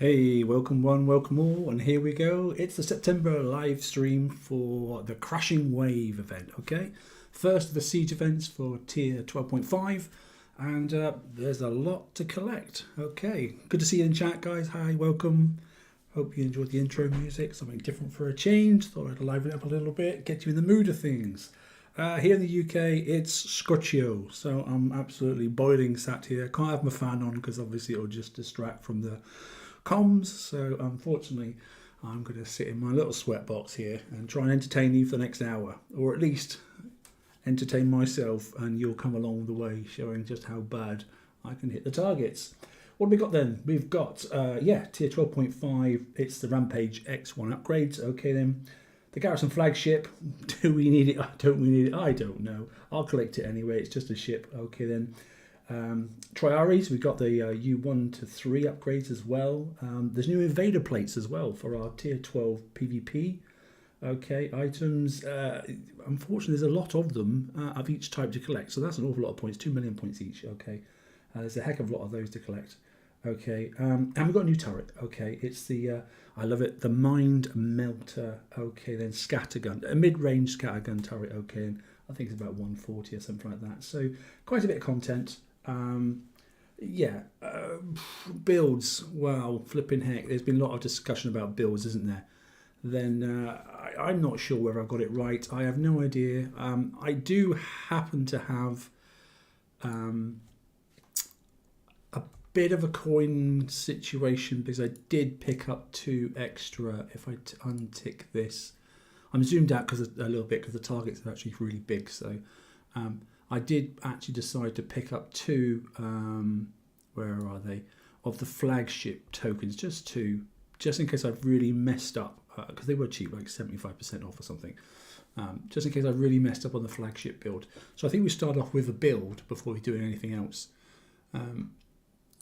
Hey, welcome one, welcome all, and here we go. It's the September live stream for the Crashing Wave event, okay? First of the siege events for tier 12.5, and there's a lot to collect, okay? Good to see you in chat, guys. Hi, welcome. Hope you enjoyed the intro music, something different for a change. Thought I'd liven it up a little bit, get you in the mood of things. Here in the UK, it's Scorchio, so I'm absolutely boiling sat here. Can't have my fan on because obviously it'll just distract from the comms, so unfortunately I'm going to sit in my little sweatbox here and try and entertain you for the next hour, or at least entertain myself, and you'll come along the way showing just how bad I can hit the targets. What have we got then? We've got tier 12.5, it's the Rampage X1 upgrades. Okay then, the Garrison Flagship, do we need it? Don't we need it? I don't know, I'll collect it anyway, it's just a ship. Okay then, Triaries, we've got the U1 to 3 upgrades as well. There's new Invader Plates as well for our tier 12 PvP. Okay, items, unfortunately there's a lot of them of each type to collect, so that's an awful lot of points, 2 million points each. Okay, there's a heck of a lot of those to collect. Okay, and we've got a new turret. Okay, it's the, I love it, the Mindmelter, okay then, Scattergun, a mid-range Scattergun turret. Okay, and I think it's about 140 or something like that, so quite a bit of content. Builds, wow, flipping heck, there's been a lot of discussion about builds, isn't there? Then I'm not sure whether I've got it right. I have no idea. I do happen to have a bit of a coin situation because I did pick up 2 extra. If I untick this, I'm zoomed out because a little bit because the targets are actually really big, so I did actually decide to pick up 2, where are they, of the flagship tokens, just 2, just in case I've really messed up, because they were cheap, like 75% off or something, just in case I've really messed up on the flagship build. So I think we start off with a build before we do anything else.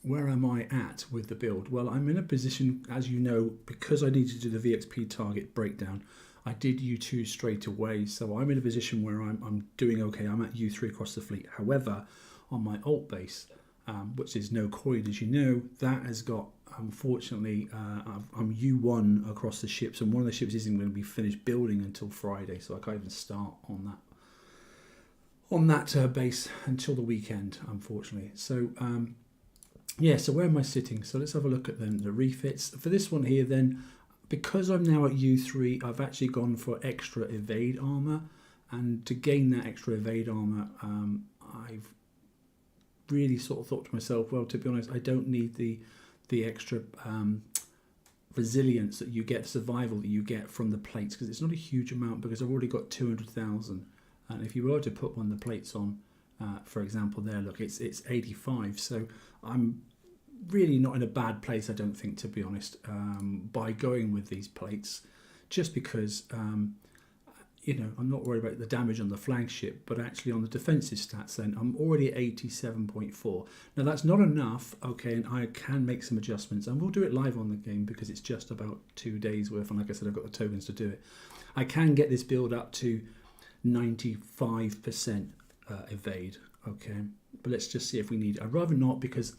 Where am I at with the build? Well, I'm in a position, as you know, because I need to do the VXP target breakdown, I did U2 straight away, so I'm in a position where I'm doing okay. I'm at U3 across the fleet. However, on my alt base, which is no coin, as you know, that has got, unfortunately, I'm U1 across the ships, and one of the ships isn't going to be finished building until Friday, so I can't even start on that base until the weekend, unfortunately. So so where am I sitting? So let's have a look at the refits for this one here then. Because I'm now at U3, I've actually gone for extra evade armor, and to gain that extra evade armor, I've really sort of thought to myself, well, to be honest, I don't need the extra resilience that you get, survival that you get from the plates, because it's not a huge amount, because I've already got 200,000, and if you were to put one of the plates on, for example, there, look, it's 85, so I'm really not in a bad place, I don't think, to be honest, by going with these plates, just because I'm not worried about the damage on the flagship, but actually on the defensive stats then I'm already at 87.4. Now that's not enough, okay, and I can make some adjustments, and we'll do it live on the game because it's just about 2 days worth, and like I said, I've got the tokens to do it. I can get this build up to 95% evade, okay, but let's just see if we need it. I'd rather not, because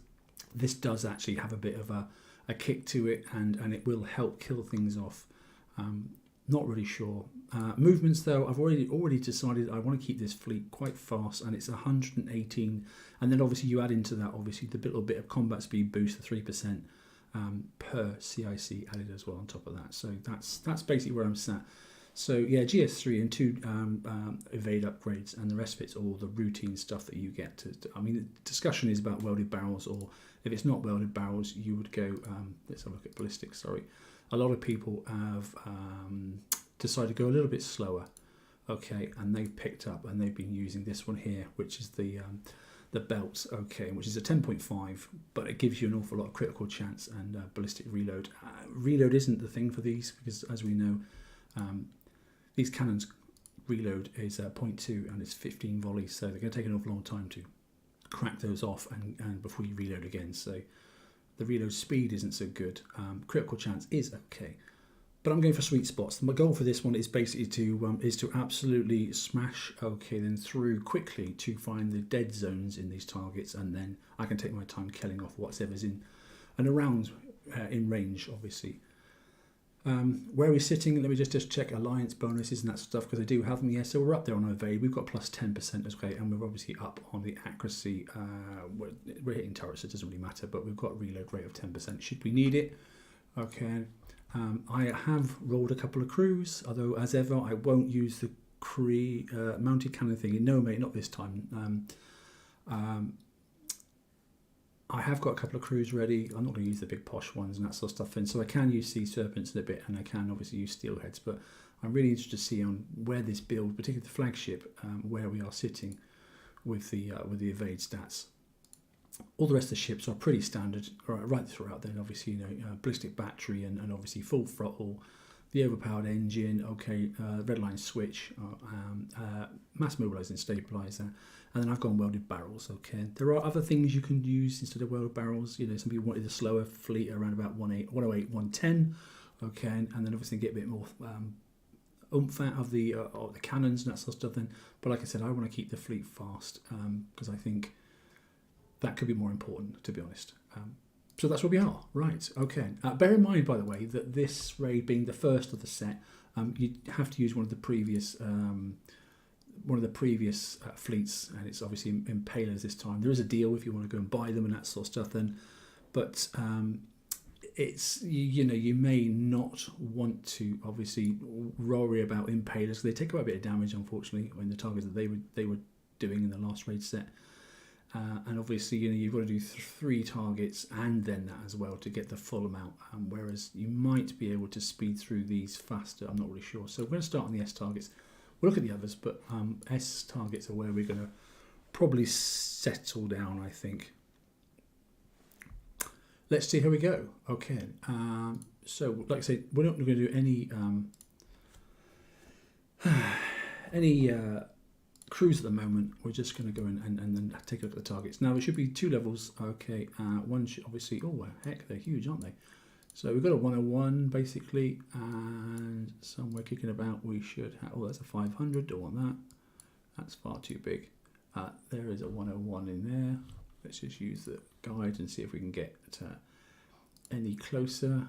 this does actually have a bit of a kick to it, and it will help kill things off. Not really sure. Movements though, I've already decided I want to keep this fleet quite fast, and it's 118, and then obviously you add into that obviously the little bit of combat speed boost, the 3% per CIC added as well on top of that. So that's basically where I'm sat. So yeah, GS3 and 2 evade upgrades, and the rest of it's all the routine stuff that you get. I mean, the discussion is about welded barrels, or if it's not welded barrels, you would go, let's have a look at ballistics, sorry. A lot of people have decided to go a little bit slower, okay, and they've picked up, and they've been using this one here, which is the belts, okay, which is a 10.5, but it gives you an awful lot of critical chance and ballistic reload. Reload isn't the thing for these, because as we know, these cannons reload is 0.2 and it's 15 volleys, so they're going to take an awful long time to crack those off and before you reload again, so the reload speed isn't so good. Critical chance is okay, but I'm going for sweet spots. My goal for this one is basically to absolutely smash then through quickly to find the dead zones in these targets, and then I can take my time killing off whatever's in and around in range, obviously. Where we're sitting, let me just check alliance bonuses and that stuff, because I do have them. Yeah, so we're up there on evade. We've got plus 10% as well, and we're obviously up on the accuracy. We're hitting turrets, so it doesn't really matter, but we've got a reload rate of 10% should we need it. Okay, I have rolled a couple of crews, although as ever I won't use the mounted cannon thing. No mate, not this time. I have got a couple of crews ready. I'm not going to use the big posh ones and that sort of stuff, and so I can use sea serpents in a bit, and I can obviously use steelheads, but I'm really interested to see on where this build, particularly the flagship, where we are sitting with the evade stats. All the rest of the ships are pretty standard right throughout. Then obviously, you know, ballistic battery and obviously full throttle, the overpowered engine, okay, red line switch, mass mobilizing stabilizer, and then I've gone welded barrels. Okay, there are other things you can use instead of welded barrels. You know, some people wanted a slower fleet around about 108, 110. Okay, and then obviously get a bit more oomph out of the cannons and that sort of stuff. Then, but like I said, I want to keep the fleet fast because I think that could be more important, to be honest. So that's where we are, right? Okay. Bear in mind, by the way, that this raid being the first of the set, you have to use one of the previous fleets, and it's obviously impalers this time. There is a deal if you want to go and buy them and that sort of stuff. Then, but it's you know, you may not want to obviously worry about impalers because they take quite a bit of damage, unfortunately, when the targets that they were doing in the last raid set. And obviously, you know, you've got to do 3 targets and then that as well to get the full amount. Whereas you might be able to speed through these faster. I'm not really sure. So we're going to start on the S targets. We'll look at the others, but S targets are where we're going to probably settle down, I think. Let's see how we go. Okay. So, like I say, we're not going to do any crews at the moment. We're just going to go in and then take a look at the targets. Now, there should be 2 levels. Okay, one should obviously, oh heck, they're huge, aren't they? So we've got a 101 basically, and somewhere kicking about we should have, oh, that's a 500, don't want that. That's far too big. There is a 101 in there. Let's just use the guide and see if we can get any closer.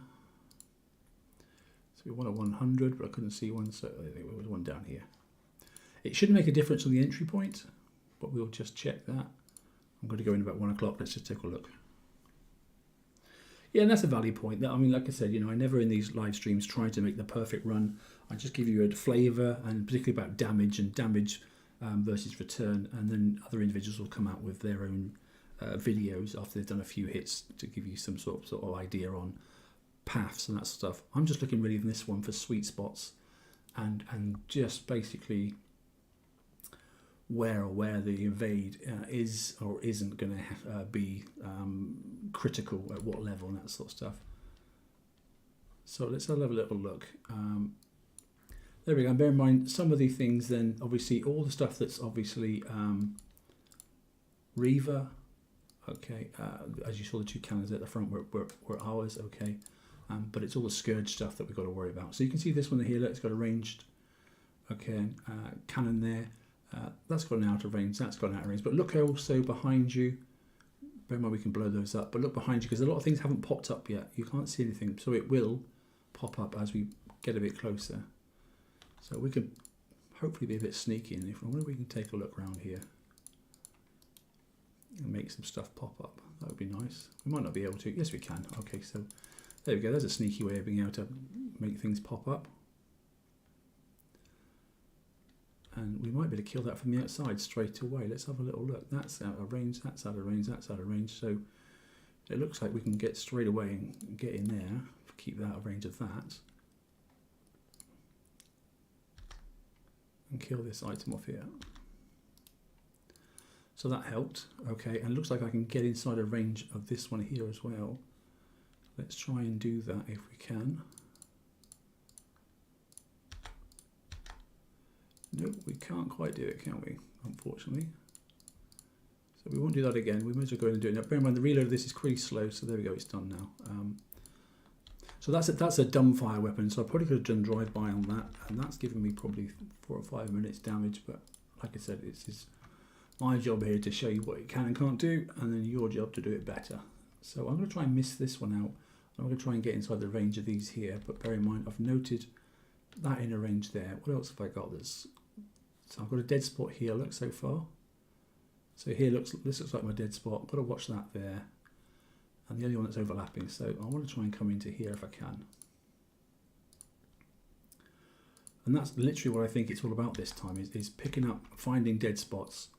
So we want a 100, but I couldn't see one, so I think there was one down here. It shouldn't make a difference on the entry point, but we'll just check that. I'm going to go in about 1 o'clock. Let's just take a look. Yeah, and that's a value point. I mean, like I said, you know, I never in these live streams try to make the perfect run. I just give you a flavour, and particularly about damage and damage versus return, and then other individuals will come out with their own videos after they've done a few hits to give you some sort of idea on paths and that stuff. I'm just looking really in this one for sweet spots and just basically where the evade is or isn't going to be critical at what level and that sort of stuff. So let's have a little look. There we go. And bear in mind some of the things then, obviously all the stuff that's obviously Reaver, okay, as you saw the 2 cannons at the front were ours, okay, but it's all the Scourge stuff that we've got to worry about. So you can see this one here, look, it's got a ranged, okay, cannon there. That's got an out of range, that's got an out of range, but look also behind you. Bear in mind we can blow those up, but look behind you because a lot of things haven't popped up yet. You can't see anything, so it will pop up as we get a bit closer. So we can hopefully be a bit sneaky, and if we can take a look around here and make some stuff pop up, that would be nice. We might not be able to. Yes, we can. Okay, so there we go. There's a sneaky way of being able to make things pop up. And we might be able to kill that from the outside straight away. Let's have a little look. That's out of range, that's out of range, that's out of range. So it looks like we can get straight away and get in there, keep that out of range of that. And kill this item off here. So that helped, okay, and it looks like I can get inside a range of this one here as well. Let's try and do that if we can. Nope, we can't quite do it, can we? Unfortunately. So we won't do that again. We might as well go in and do it now. Bear in mind the reload of this is pretty slow, so there we go, it's done now. So that's a dumbfire weapon, so I probably could have done drive-by on that, and that's given me probably 4 or 5 minutes damage, but like I said, it's my job here to show you what it can and can't do, and then your job to do it better. So I'm going to try and miss this one out. I'm going to try and get inside the range of these here, but bear in mind I've noted that in a range there. What else have I got? So I've got a dead spot here, look, so far. So here this looks like my dead spot. I've got to watch that there. And the only one that's overlapping, so I want to try and come into here if I can. And that's literally what I think it's all about this time, is picking up, finding dead spots.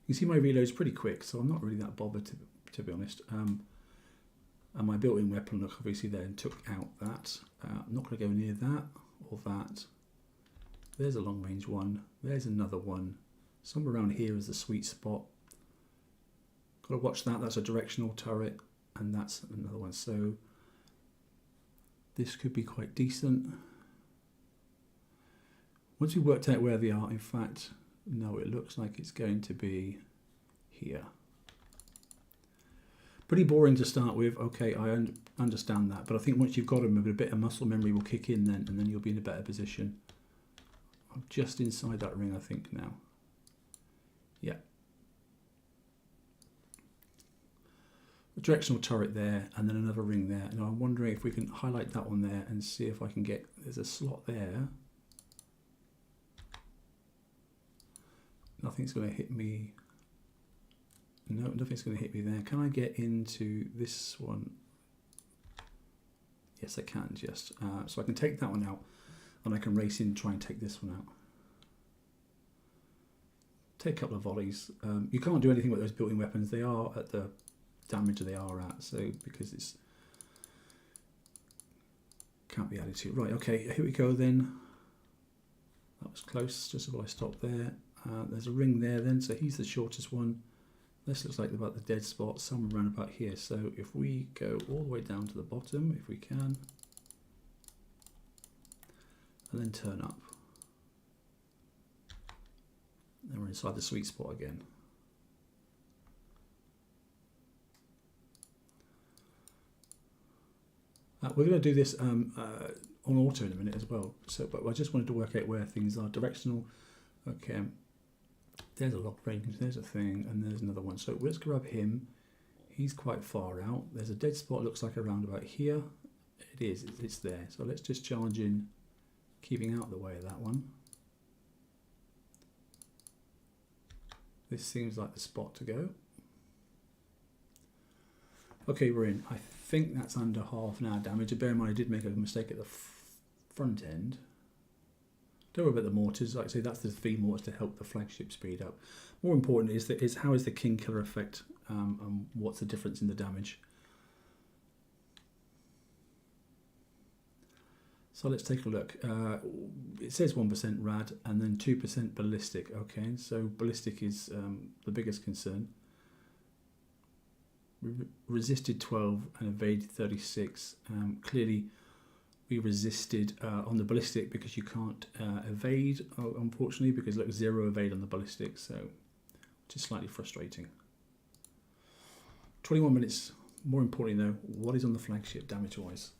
You can see my reload's pretty quick, so I'm not really that bothered to be honest. And my built-in weapon look obviously then took out that. I'm not going to go near that or that. There's a long range one. There's another one. Somewhere around here is the sweet spot. Got to watch that. That's a directional turret, and that's another one. So this could be quite decent. Once we've worked out where they are, in fact, no, it looks like it's going to be here. Pretty boring to start with. Okay, I understand that, but I think once you've got them, a bit of muscle memory will kick in then, and then you'll be in a better position. I'm just inside that ring, I think, now. Yeah. A directional turret there, and then another ring there. And I'm wondering if we can highlight that one there and see if I can get, there's a slot there. Nothing's going to hit me. No, nothing's going to hit me there. Can I get into this one? Yes, I can, just. So I can take that one out, and I can race in and try and take this one out. Take a couple of volleys. You can't do anything with those built-in weapons. They are at the damage they are at, so because it's can't be added to. Right, okay, here we go then. That was close, just as well I stopped there. There's a ring there then, so he's the shortest one. This looks like about the dead spot, somewhere around about here. So if we go all the way down to the bottom, if we can, and then turn up, then we're inside the sweet spot again. We're going to do this on auto in a minute as well. So, but I just wanted to work out where things are. Directional. Okay. There's a lock range, there's a thing, and there's another one. So let's grab him. He's quite far out. There's a dead spot, looks like around about here. It is, it's there. So let's just charge in, keeping out the way of that one. This seems like the spot to go. Okay, we're in. I think that's under half an hour damage. Bear in mind, I did make a mistake at the front end. Don't worry about the mortars. Like I say, that's the 3 mortars to help the flagship speed up. More important is how is the king killer effect, and what's the difference in the damage. So let's take a look. It says 1% rad and then 2% ballistic. Okay, so ballistic is the biggest concern. Resisted 12 and evaded 36. Clearly we resisted on the ballistic because you can't evade, unfortunately, because look, 0 evade on the ballistic, so which is slightly frustrating. 21 minutes. More importantly though, what is on the flagship damage wise?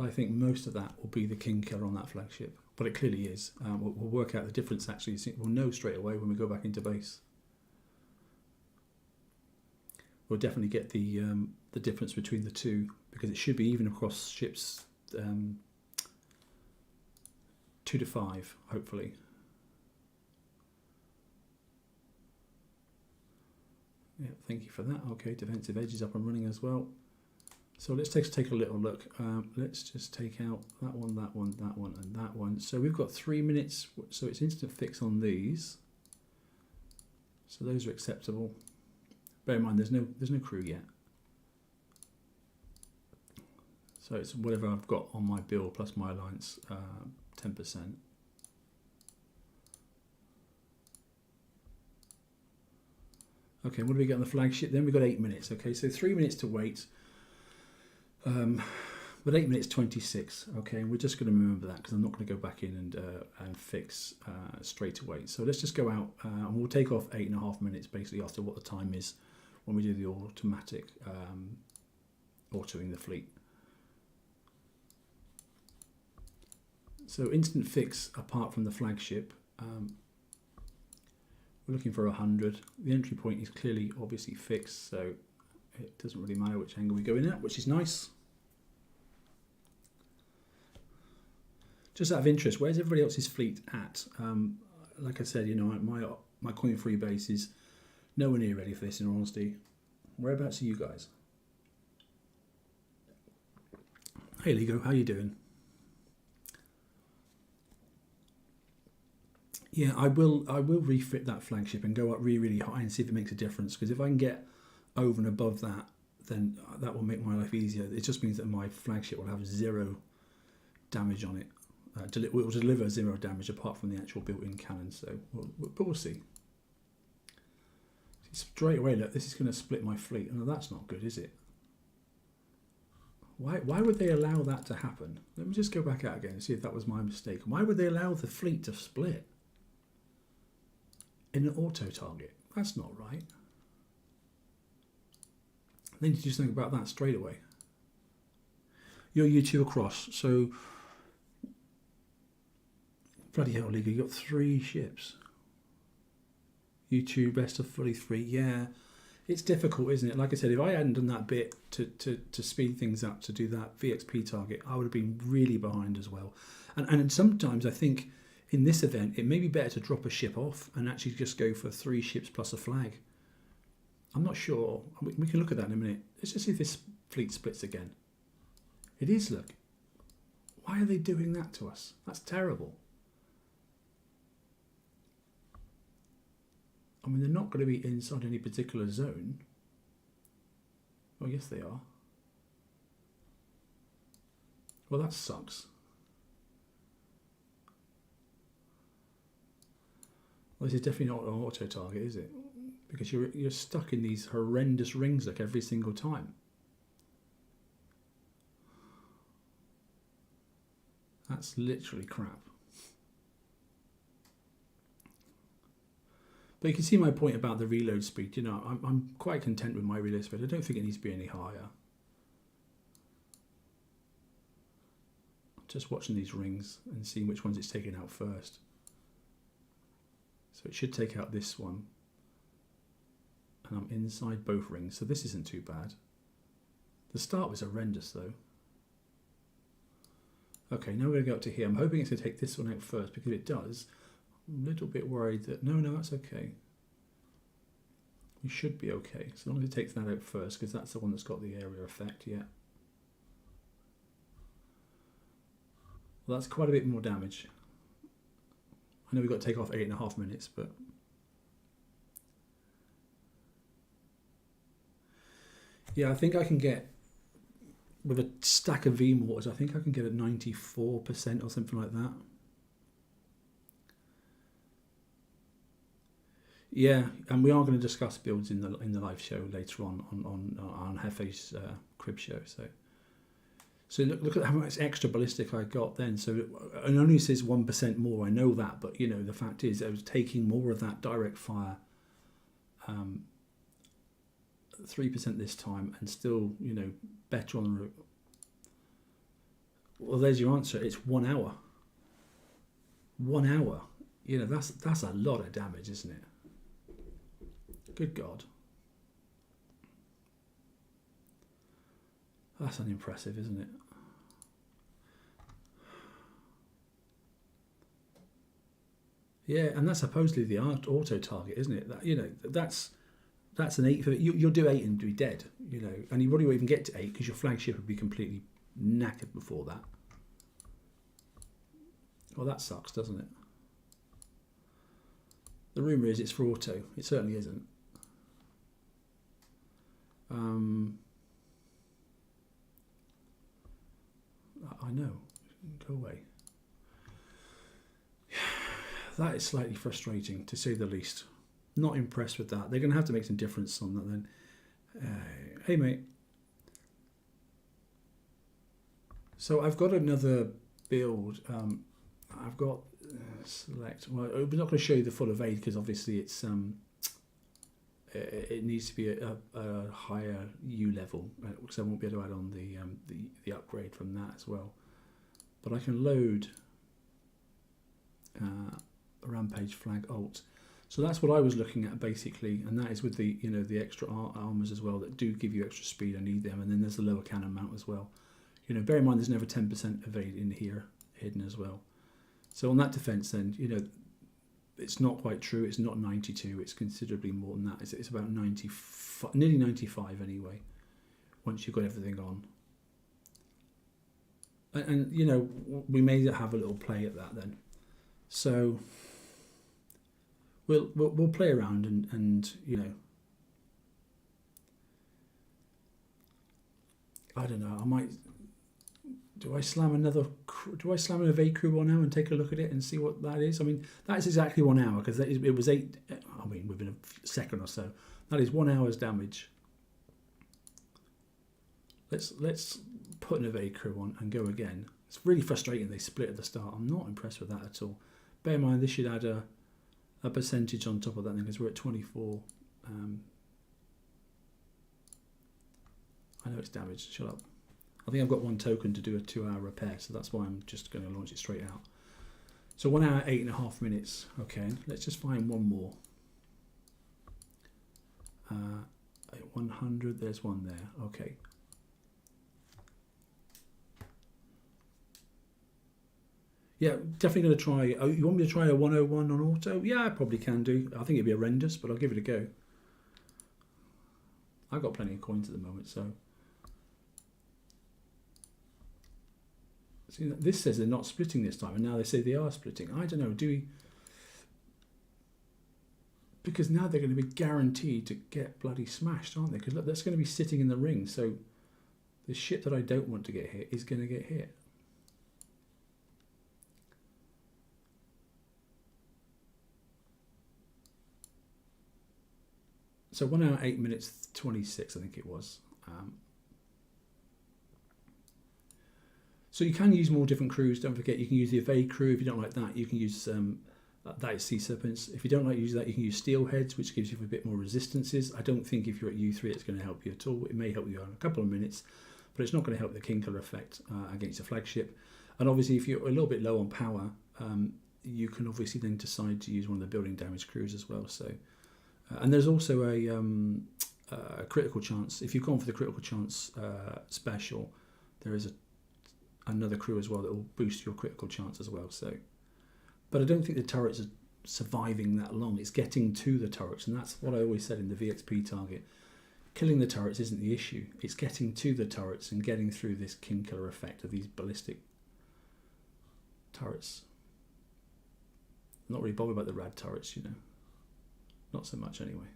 I think most of that will be the king killer on that flagship, but it clearly is. We'll work out the difference actually. We'll know straight away when we go back into base. We'll definitely get the difference between the two, because it should be even across ships 2 to 5, hopefully. Yeah, thank you for that. Okay, defensive edge is up and running as well. So let's take a little look. Let's just take out that one, that one, that one, and that one. So we've got 3 minutes, so it's instant fix on these. So those are acceptable. Bear in mind, there's no crew yet. So it's whatever I've got on my bill plus my alliance, 10%. Okay, what do we get on the flagship? Then we've got 8 minutes. Okay, so 3 minutes to wait. But 8 minutes 26. Okay, and we're just going to remember that because I'm not going to go back in and fix straight away. So let's just go out and we'll take off 8.5 minutes basically after what the time is when we do the automatic autoing the fleet. So instant fix apart from the flagship, we're looking for 100. The entry point is clearly obviously fixed, so it doesn't really matter which angle we go in at, which is nice. Just out of interest, where's everybody else's fleet at? Like I said, you know, my coin-free base is nowhere near ready for this, in all honesty. Whereabouts are you guys? Hey Lego, how you doing? Yeah, I will refit that flagship and go up really, really high and see if it makes a difference. Because if I can get over and above that, then that will make my life easier. It just means that my flagship will have 0 damage on it. It will deliver 0 damage apart from the actual built-in cannon. So, but we'll see. Straight away, look, this is going to split my fleet. No, that's not good, is it? Why would they allow that to happen? Let me just go back out again and see if that was my mistake. Why would they allow the fleet to split in an auto target? That's not right. Then you just think about that straight away. You're U2 across, so bloody hell, League, you got 3 ships. U2 best of fully 3, yeah. It's difficult, isn't it? Like I said, if I hadn't done that bit to speed things up, to do that VXP target, I would have been really behind as well. And sometimes I think in this event, it may be better to drop a ship off and actually just go for 3 ships plus a flag. I'm not sure. We can look at that in a minute. Let's just see if this fleet splits again. It is, look. Why are they doing that to us? That's terrible. I mean, they're not going to be inside any particular zone. Oh, yes, they are. Well, that sucks. Well, this is definitely not an auto target, is it? Because you're stuck in these horrendous rings like every single time. That's literally crap. But you can see my point about the reload speed. You know, I'm quite content with my reload speed. I don't think it needs to be any higher. Just watching these rings and seeing which ones it's taking out first. So it should take out this one. And I'm inside both rings, so this isn't too bad. The start was horrendous though. Okay, now we're going to go up to here. I'm hoping it's going to take this one out first, because if it does, I'm a little bit worried that... No, that's okay. We should be okay, as long as it takes that out first, because that's the one that's got the area effect, yeah. Well, that's quite a bit more damage. I know we've got to take off 8.5 minutes, but... Yeah, I think I can get... With a stack of V-mortars, I think I can get at 94% or something like that. Yeah, and we are going to discuss builds in the live show later on Hefe's crib show. So look at how much extra ballistic I got then. So it only says 1% more. I know that, but you know the fact is I was taking more of that direct fire, 3% this time, and still better on the route. Well, there's your answer. It's 1 hour. 1 hour. That's a lot of damage, isn't it? Good God. That's unimpressive, isn't it? Yeah, and that's supposedly the auto target, isn't it? That's an 8. You'll do 8 and be dead, and you probably won't even get to 8 because your flagship would be completely knackered before that. Well, that sucks, doesn't it? The rumour is it's for auto. It certainly isn't. I know. Go away. That is slightly frustrating, to say the least. Not impressed with that. They're going to have to make some difference on that then. Hey, mate. So I've got another build. I've got select. Well, I'm not going to show you the full evade because obviously it's it needs to be a higher U level, because I won't be able to add on the upgrade from that as well. But I can load a Rampage flag alt. So that's what I was looking at basically, and that is with the the extra armors as well that do give you extra speed. I need them, and then there's the lower cannon mount as well. Bear in mind there's never 10% evade in here hidden as well. So on that defense, then it's not quite true. It's not 92. It's considerably more than that. It's about 95, nearly 95 anyway. Once you've got everything on, and we may have a little play at that then. So we'll play around and I don't know. I might. Do I slam an evade crew on now and take a look at it and see what that is? I mean, that is exactly 1 hour because it was 8. I mean, within a second or so. That is 1 hour's damage. Let's put an evade crew on and go again. It's really frustrating they split at the start. I'm not impressed with that at all. Bear in mind this should add a percentage on top of that because we're at 24. I know it's damaged. Shut up. I think I've got 1 token to do a 2-hour repair, so that's why I'm just going to launch it straight out. So 1 hour, 8.5 minutes. Okay, let's just find one more. 100, there's one there. Okay. Yeah, definitely going to try. Oh, you want me to try a 101 on auto? Yeah, I probably can do. I think it'd be horrendous, but I'll give it a go. I've got plenty of coins at the moment, so. See, this says they're not splitting this time, and now they say they are splitting. I don't know, do we... Because now they're going to be guaranteed to get bloody smashed, aren't they? Because look, that's going to be sitting in the ring, so the shit that I don't want to get hit is going to get hit. So 1 hour, 8 minutes, 26, I think it was. So you can use more different crews. Don't forget, you can use the evade crew. If you don't like that, you can use that is Sea Serpents. If you don't like using that, you can use Steelheads, which gives you a bit more resistances. I don't think if you're at U3, it's going to help you at all. It may help you in a couple of minutes, but it's not going to help the King Killer effect against a flagship. And obviously, if you're a little bit low on power, you can obviously then decide to use one of the building damage crews as well. So, and there's also a critical chance. If you've gone for the critical chance special, there is another crew as well that will boost your critical chance as well. So, but I don't think the turrets are surviving that long. It's getting to the turrets, and that's what I always said in the VXP target. Killing the turrets isn't the issue. It's getting to the turrets and getting through this King Killer effect of these ballistic turrets. I'm not really bothered about the rad turrets, Not so much anyway.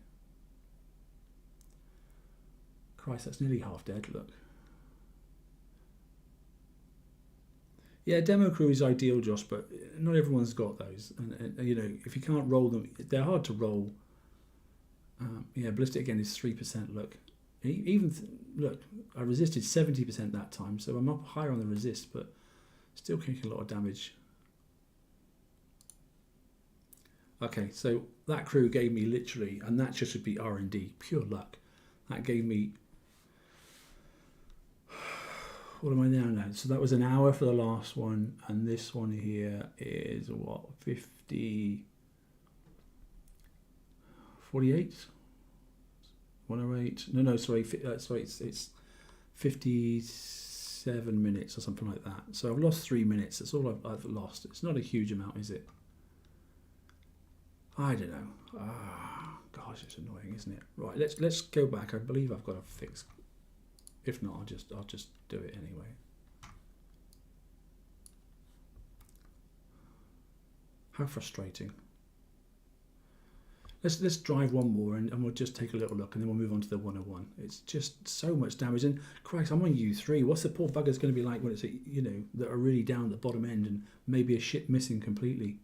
Christ, that's nearly half dead, look. Yeah, demo crew is ideal, Josh, but not everyone's got those. And if you can't roll them, they're hard to roll. Yeah, ballistic again is 3%. Look, look, I resisted 70% that time, so I'm up higher on the resist, but still taking a lot of damage. Okay, so that crew gave me literally, and that just should be R&D, pure luck. That gave me. What am I now? So that was an hour for the last one, and this one here is what, 50, 48, 108. No, sorry, it's 57 minutes or something like that. So I've lost 3 minutes. That's all I've lost. It's not a huge amount, is it? I don't know. Gosh, it's annoying, isn't it? Right, let's go back. I believe I've got a fix. If not, I'll just do it anyway. How frustrating. Let's drive one more and we'll just take a little look and then we'll move on to the 101. It's just so much damage. And Christ, I'm on U3. What's the poor bugger's going to be like when it's that are really down at the bottom end and maybe a ship missing completely?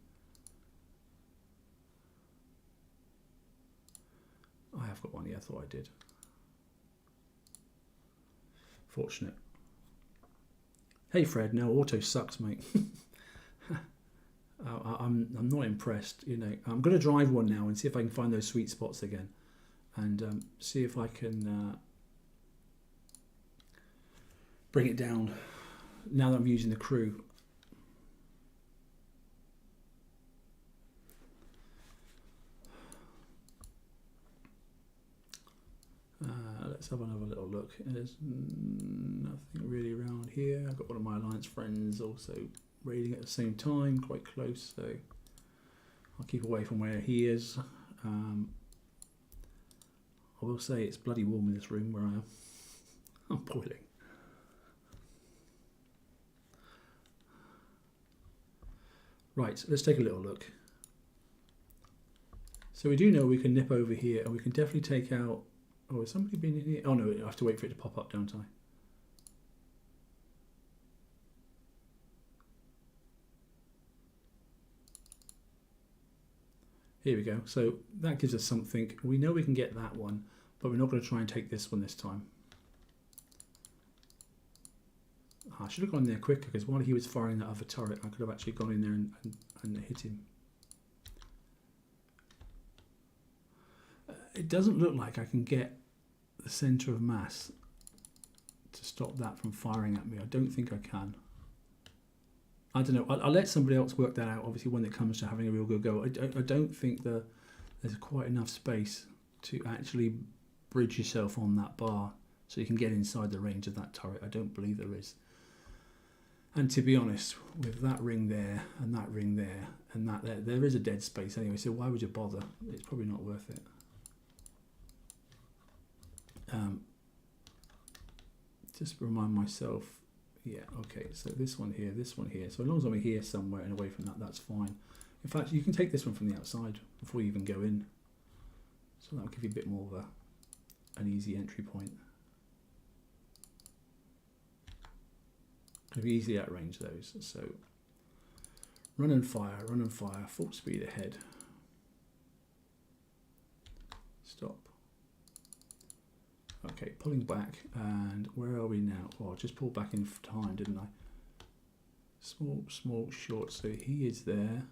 I have got one. Yeah, I thought I did. Fortunate. Hey Fred, no, auto sucks, mate. I'm not impressed. I'm going to drive one now and see if I can find those sweet spots again, and see if I can bring it down. Now that I'm using the crew. let's have another little look. There's nothing really around here. I've got one of my alliance friends also raiding at the same time, quite close, so I'll keep away from where he is. I will say it's bloody warm in this room where I am. I'm boiling. Right, let's take a little look. So we do know we can nip over here and we can definitely take out... Oh, has somebody been in here? Oh no, I have to wait for it to pop up, don't I? Here we go. So that gives us something. We know we can get that one, but we're not going to try and take this one this time. I should have gone there quicker, because while he was firing that other turret, I could have actually gone in there and hit him. It doesn't look like I can get the centre of mass to stop that from firing at me. I don't think I can. I don't know. I'll let somebody else work that out, obviously, when it comes to having a real good go. I don't think there's quite enough space to actually bridge yourself on that bar so you can get inside the range of that turret. I don't believe there is. And to be honest, with that ring there and that ring there and that there is a dead space anyway, so why would you bother? It's probably not worth it. Just remind myself, yeah, okay, so this one here, so as long as I'm here somewhere and away from that, that's fine. In fact, you can take this one from the outside before you even go in, so that'll give you a bit more of an easy entry point. It'll be easily outrange those, so run and fire, full speed ahead. Stop. Okay, pulling back, and where are we now? Oh, I just pulled back in time, didn't I? Small, short, so he is there,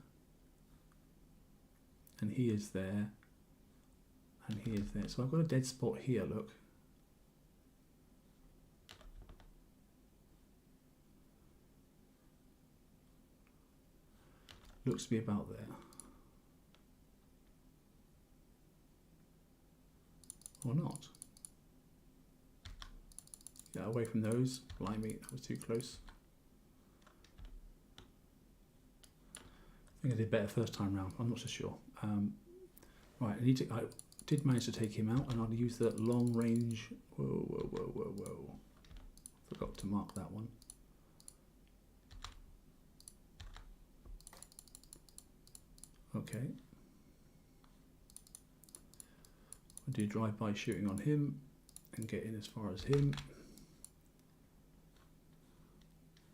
and he is there, and he is there. So I've got a dead spot here, look. Looks to be about there. Or not. Yeah, away from those. Blimey, that was too close. I think I did better first time round. I'm not so sure. Right, I did manage to take him out, and I'll use the long range. Whoa. Forgot to mark that one. Okay. I'll do drive-by shooting on him and get in as far as him.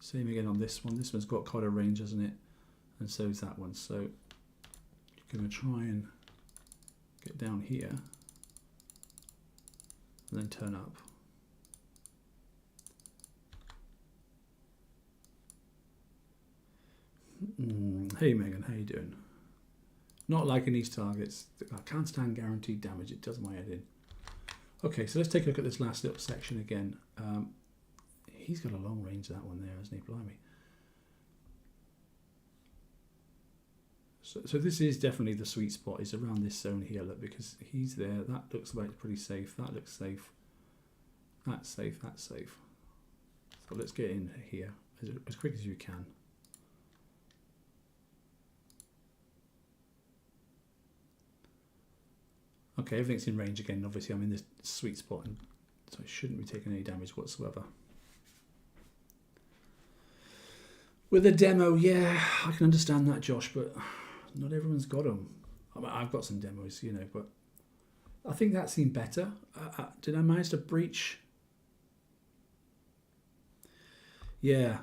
Same again on this one. This one's got quite a range, hasn't it? And so is that one. So you're going to try and get down here and then turn up. Hey Megan, how you doing? Not liking these targets. I can't stand guaranteed damage. It does my head in. Okay, so let's take a look at this last little section again. He's got a long range, that one there, hasn't he? Blimey. So this is definitely the sweet spot, is around this zone here, look, because he's there. That looks like pretty safe. That looks safe. That's safe. That's safe. So let's get in here as quick as you can. Okay, everything's in range again. Obviously, I'm in this sweet spot, and so I shouldn't be taking any damage whatsoever. With a demo, yeah, I can understand that, Josh, but not everyone's got them. I mean, I've got some demos, you know, but I think that seemed better. Did I manage to breach? Yeah,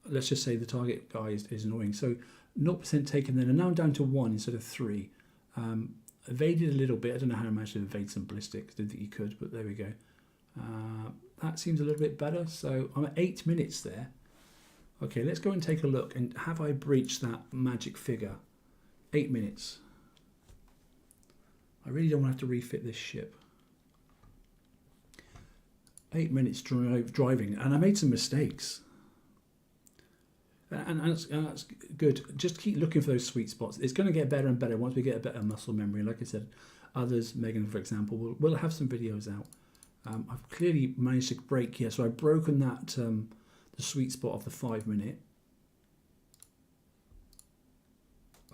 let's just say the target guy is annoying. So 0% taken then, and now I'm down to 1 instead of 3. Evaded a little bit. I don't know how I managed to evade some ballistics. Didn't think you could, but there we go. That seems a little bit better. So I'm at 8 minutes there. Okay, let's go and take a look. And have I breached that magic figure? 8 minutes. I really don't want to have to refit this ship. 8 minutes driving, and I made some mistakes. And that's good. Just keep looking for those sweet spots. It's going to get better and better once we get a better muscle memory. Like I said, others, Megan for example, will have some videos out I've clearly managed to break here, so I've broken that the sweet spot of the 5 minute.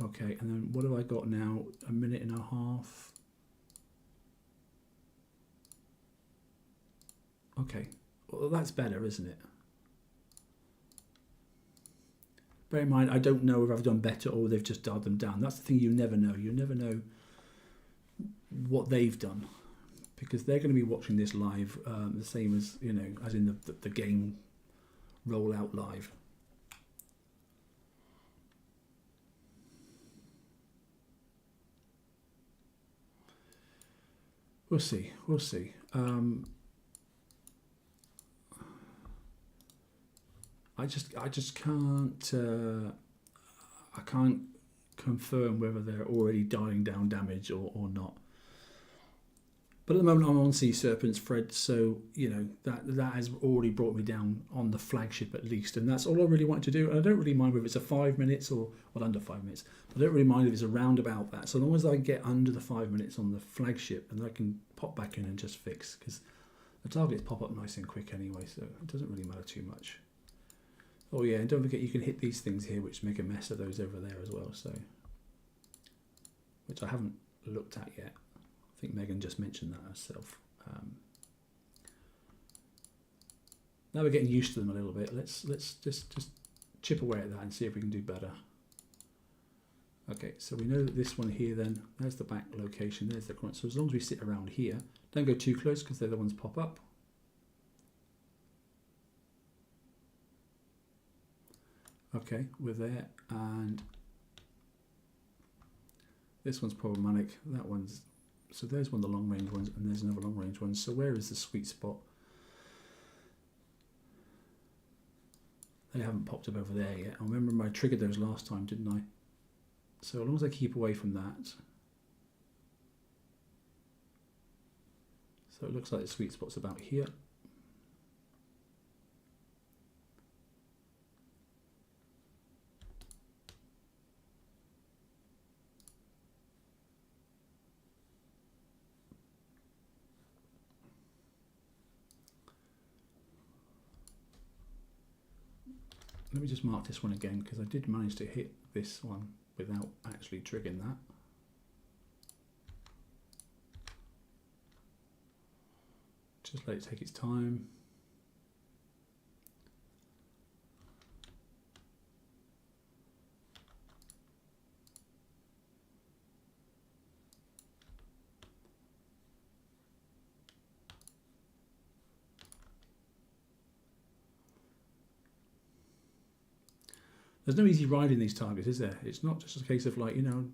Okay, and then what have I got now? A minute and a half. Okay, well that's better, isn't it? Bear in mind, I don't know if I've done better or they've just dialed them down. That's the thing, you never know. You never know what they've done, because they're going to be watching this live, the same as, you know, as in the game rollout live. We'll see. We'll see. I just can't. I can't confirm whether they're already dialing down damage or not. But at the moment I'm on Sea Serpent's Fred, so you know that has already brought me down on the flagship at least, and that's all I really want to do. And I don't really mind whether it's a 5 minutes or under 5 minutes. I don't really mind if it's around about that, so long as I get under the 5 minutes on the flagship, and I can pop back in and just fix, because the targets pop up nice and quick anyway, so it doesn't really matter too much. Oh yeah, and don't forget you can hit these things here, which make a mess of those over there as well. So, which I haven't looked at yet. I think Megan just mentioned that herself. Now we're getting used to them a little bit. Let's just chip away at that and see if we can do better. Okay, so we know that this one here, then there's the back location, there's the front. So as long as we sit around here, don't go too close because they're the ones pop up. Okay, we're there, and this one's problematic. That one's, so there's one of the long range ones, and there's another long range one. So where is the sweet spot? They haven't popped up over there yet. I remember I triggered those last time, didn't I? So as long as I keep away from that. So it looks like the sweet spot's about here. Let me just mark this one again, because I did manage to hit this one without actually triggering that. Just let it take its time. There's no easy ride in these targets, is there? It's not just a case of like, you know,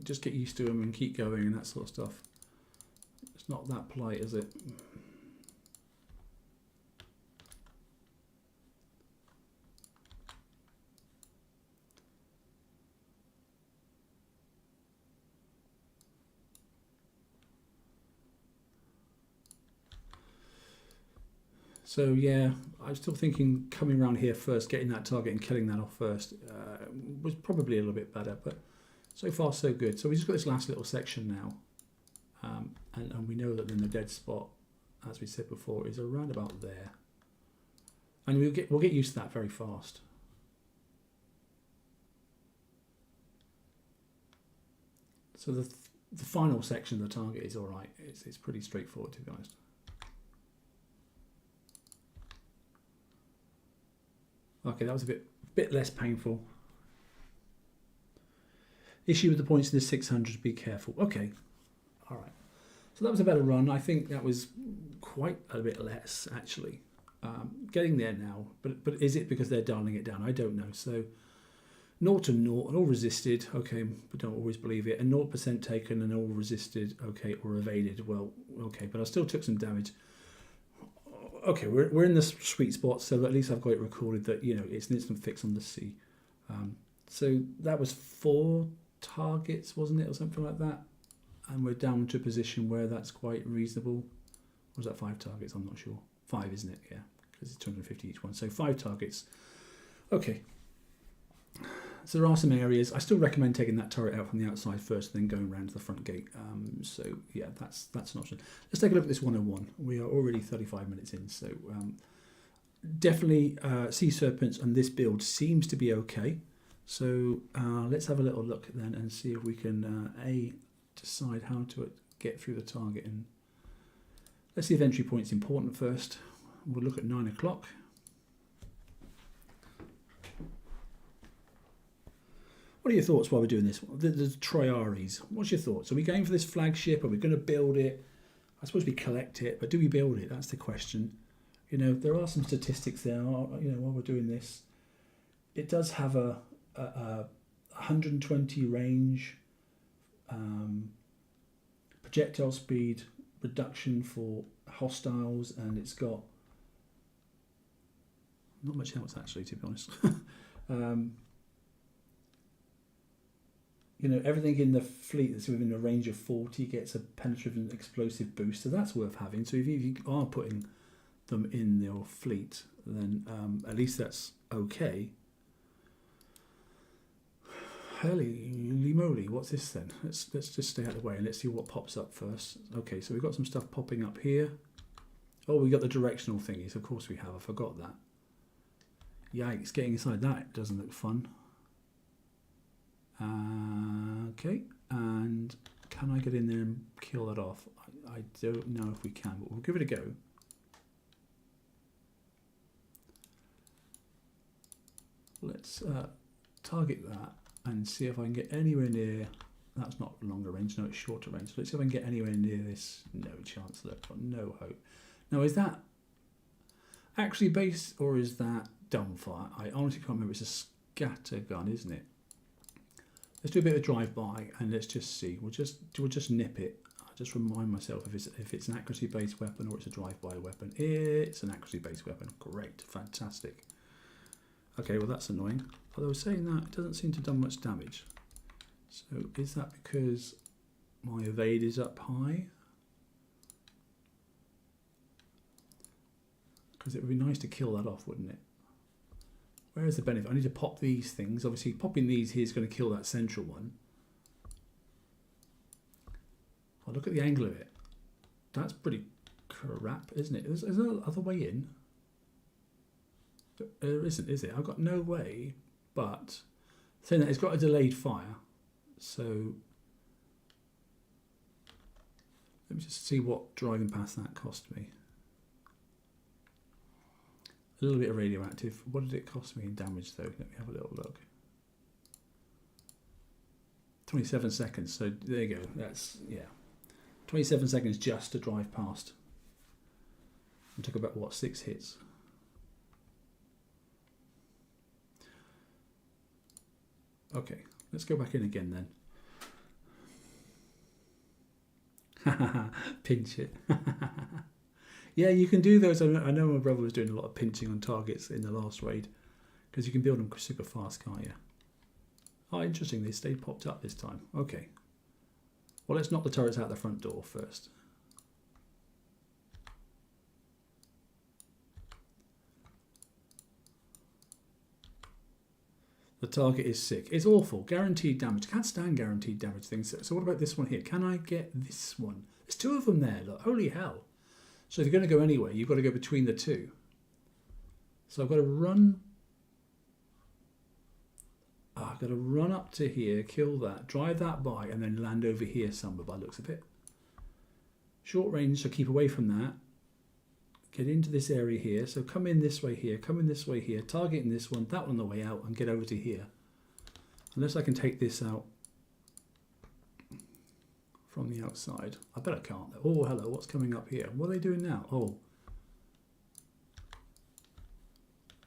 just get used to them and keep going and that sort of stuff. It's not that polite, is it? So yeah, I'm still thinking coming around here first, getting that target and killing that off first was probably a little bit better, but so far so good. So we just got this last little section now, and we know that then the dead spot, as we said before, is around about there, and we'll get used to that very fast. So the final section of the target is all right. It's pretty straightforward, to be honest. Okay, that was a bit less painful. Issue with the points in the 600, be careful. Okay, all right. So that was a better run. I think that was quite a bit less, actually. Getting there now, but is it because they're dialing it down? I don't know. So 0 to 0, and all resisted, okay, but don't always believe it. And 0% taken and all resisted, okay, or evaded, well, okay, but I still took some damage. Okay, we're in the sweet spot, so at least I've got it recorded that, you know, it's an instant fix on the sea. So that was 4 targets, wasn't it, or something like that? And we're down to a position where that's quite reasonable. Or was that 5 targets? I'm not sure. 5, isn't it? Yeah, because it's 250 each one. So 5 targets. Okay. So there are some areas. I still recommend taking that turret out from the outside first, then going around to the front gate. So yeah, that's an option. Let's take a look at this 101. We are already 35 minutes in, so definitely Sea Serpents and this build seems to be okay. So let's have a little look then and see if we can decide how to get through the target. And let's see if entry point's important first. We'll look at 9 o'clock. What are your thoughts while we're doing this? The Triaries. What's your thoughts? Are we going for this flagship? Are we going to build it? I suppose we collect it, but do we build it? That's the question. You know, there are some statistics there. You know, while we're doing this, it does have a 120 range, projectile speed reduction for hostiles, and it's got not much else actually, to be honest. You know, everything in the fleet that's within a range of 40 gets a penetrative explosive boost, so that's worth having. So if you are putting them in your fleet, then at least that's okay. Holy moly, what's this then? Let's just stay out of the way and let's see what pops up first. Okay, so we've got some stuff popping up here. Oh, we got the directional thingies. Of course we have. I forgot that. Yikes, getting inside that doesn't look fun. Okay, and can I get in there and kill that off? I don't know if we can, but we'll give it a go. Let's target that and see if I can get anywhere near. That's not longer range, no, it's shorter range. So let's see if I can get anywhere near this. No chance, look, no hope. Now, is that actually base or is that dumbfire? I honestly can't remember. It's a scattergun, isn't it? Let's do a bit of drive-by and let's just see. We'll just nip it. I'll just remind myself if it's an accuracy-based weapon or it's a drive-by weapon. It's an accuracy-based weapon. Great, fantastic. Okay, well that's annoying. Although saying that, it doesn't seem to have done much damage. So is that because my evade is up high? Because it would be nice to kill that off, wouldn't it? Where is the benefit? I need to pop these things. Obviously, popping these here is going to kill that central one. Well, look at the angle of it. That's pretty crap, isn't it? Is there another way in? There isn't, is it? I've got no way, but saying that it's got a delayed fire. So let me just see what driving past that cost me. A little bit of radioactive. What did it cost me in damage though? Let me have a little look. 27 seconds. So there you go. That's, yeah. 27 seconds just to drive past. It took about, what, 6 hits? Okay, let's go back in again then. Pinch it. Yeah, you can do those. I know my brother was doing a lot of pinching on targets in the last raid because you can build them super fast, can't you? Oh, interesting. They stayed popped up this time. Okay. Well, let's knock the turrets out the front door first. The target is sick. It's awful. Guaranteed damage. Can't stand guaranteed damage things. So what about this one here? Can I get this one? There's 2 of them there. Look, holy hell. So if you're going to go anywhere, you've got to go between the 2. So I've got to run. I've got to run up to here, kill that, drive that by, and then land over here somewhere by the looks of it. Short range, so keep away from that. Get into this area here. So come in this way here, come in this way here, targeting this one, that one on the way out, and get over to here. Unless I can take this out from the outside. I bet I can't. Oh, hello, what's coming up here? What are they doing now? Oh.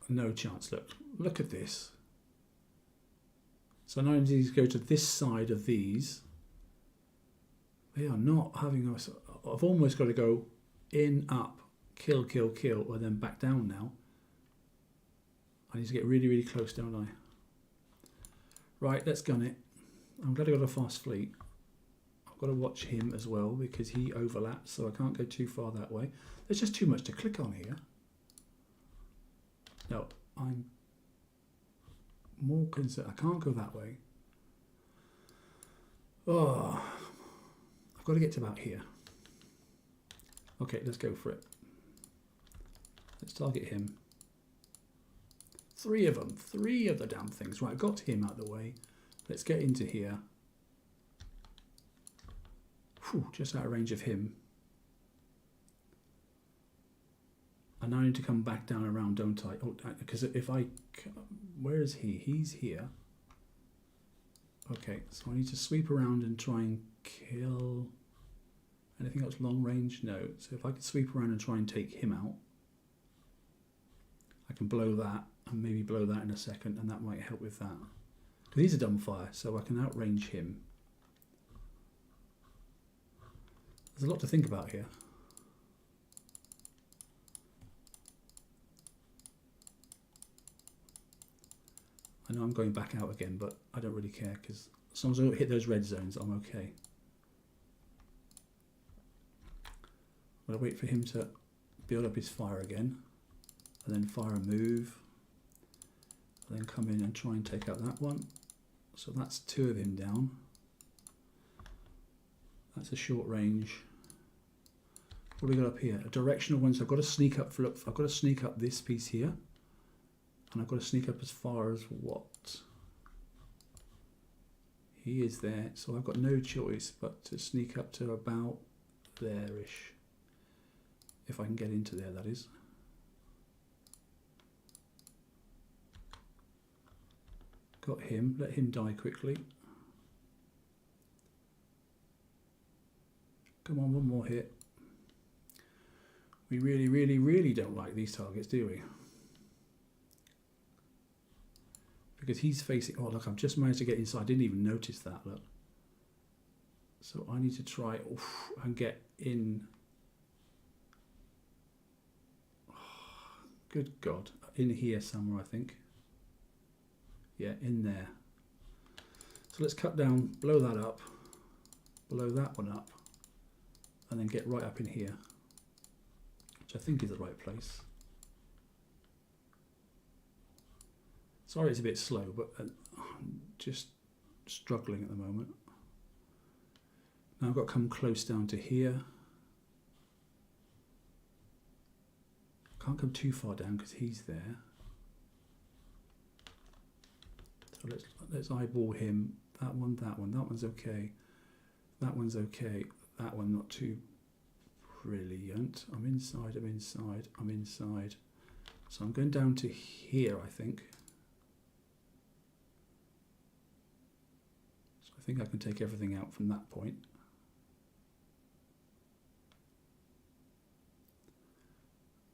No chance. Look at this. So now I need to go to this side of these. They are not having us. I've almost got to go in, up, kill, kill, kill, or then back down now. I need to get really, really close, don't I? Right, let's gun it. I'm glad I got a fast fleet. I've got to watch him as well because he overlaps, so I can't go too far that way. There's just too much to click on here. No, I'm more concern. I can't go that way. Oh, I've got to get to about here. Okay, let's go for it. Let's target him. 3 of them. 3 of the damn things. Right, I got him out of the way. Let's get into here. Whew, just out of range of him. And now I need to come back down around, don't I? Oh, because if I... Where is he? He's here. Okay, so I need to sweep around and try and kill... Anything else long range? No. So if I can sweep around and try and take him out, I can blow that and maybe blow that in a second, and that might help with that. Because he's a dumbfire, so I can outrange him. There's a lot to think about here. I know I'm going back out again, but I don't really care, because as long as I don't hit those red zones, I'm okay. I'll wait for him to build up his fire again, and then fire a move, and then come in and try and take out that one. So that's 2 of him down. That's a short range. What do we got up here? A directional one. So I've got to sneak up. I've got to sneak up this piece here, and I've got to sneak up as far as what? He is there, so I've got no choice but to sneak up to about there-ish. If I can get into there, that is. Got him. Let him die quickly. Come on, one more hit. We really, really, really don't like these targets, do we? Because he's facing... Oh, look, I've just managed to get inside. I didn't even notice that, look. So I need to try and get in... Good God. In here somewhere, I think. Yeah, in there. So let's cut down, blow that up, blow that one up, and then get right up in here, which I think is the right place. Sorry it's a bit slow, but I'm just struggling at the moment. Now I've got to come close down to here. Can't come too far down because he's there. So let's eyeball him. That one, that one. That one's okay. That one's okay. That one not too brilliant. I'm inside, I'm inside, I'm inside. So I'm going down to here, I think. So I think I can take everything out from that point.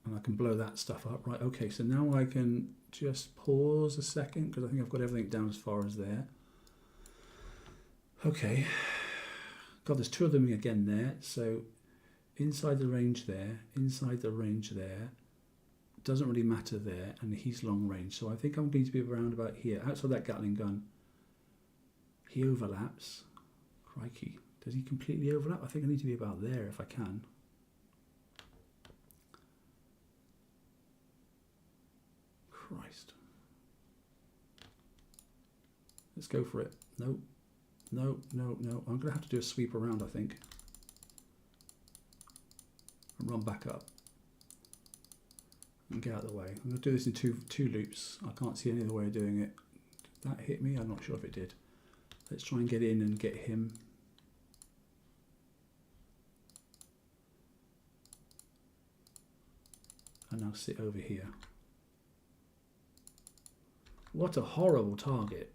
And I can blow that stuff up. Right, okay, so now I can just pause a second because I think I've got everything down as far as there. Okay. God, there's 2 of them again there. So inside the range there, inside the range there. Doesn't really matter there, and he's long range. So I think I'm going to be around about here. Outside that Gatling gun, he overlaps. Crikey. Does he completely overlap? I think I need to be about there if I can. Christ. Let's go for it. No, no, no, no. I'm going to have to do a sweep around, I think. And run back up. And get out of the way. I'm going to do this in two loops. I can't see any other way of doing it. Did that hit me? I'm not sure if it did. Let's try and get in and get him. And now sit over here. What a horrible target.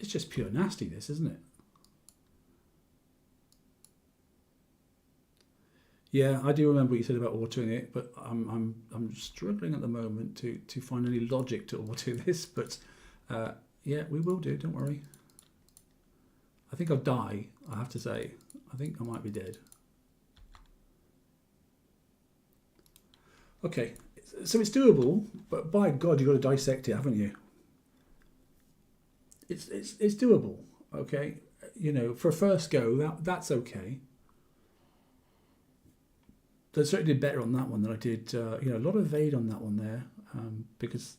It's just pure nastiness, isn't it? Yeah, I do remember what you said about autoing it, but I'm struggling at the moment to find any logic to auto this. But yeah, we will do. Don't worry. I think I'll die. I have to say, I think I might be dead. Okay, so it's doable, but by God, you've got to dissect it, haven't you? It's doable. Okay, you know, for a first go, that's okay. I certainly did better on that one than I did. You know, a lot of evade on that one there, because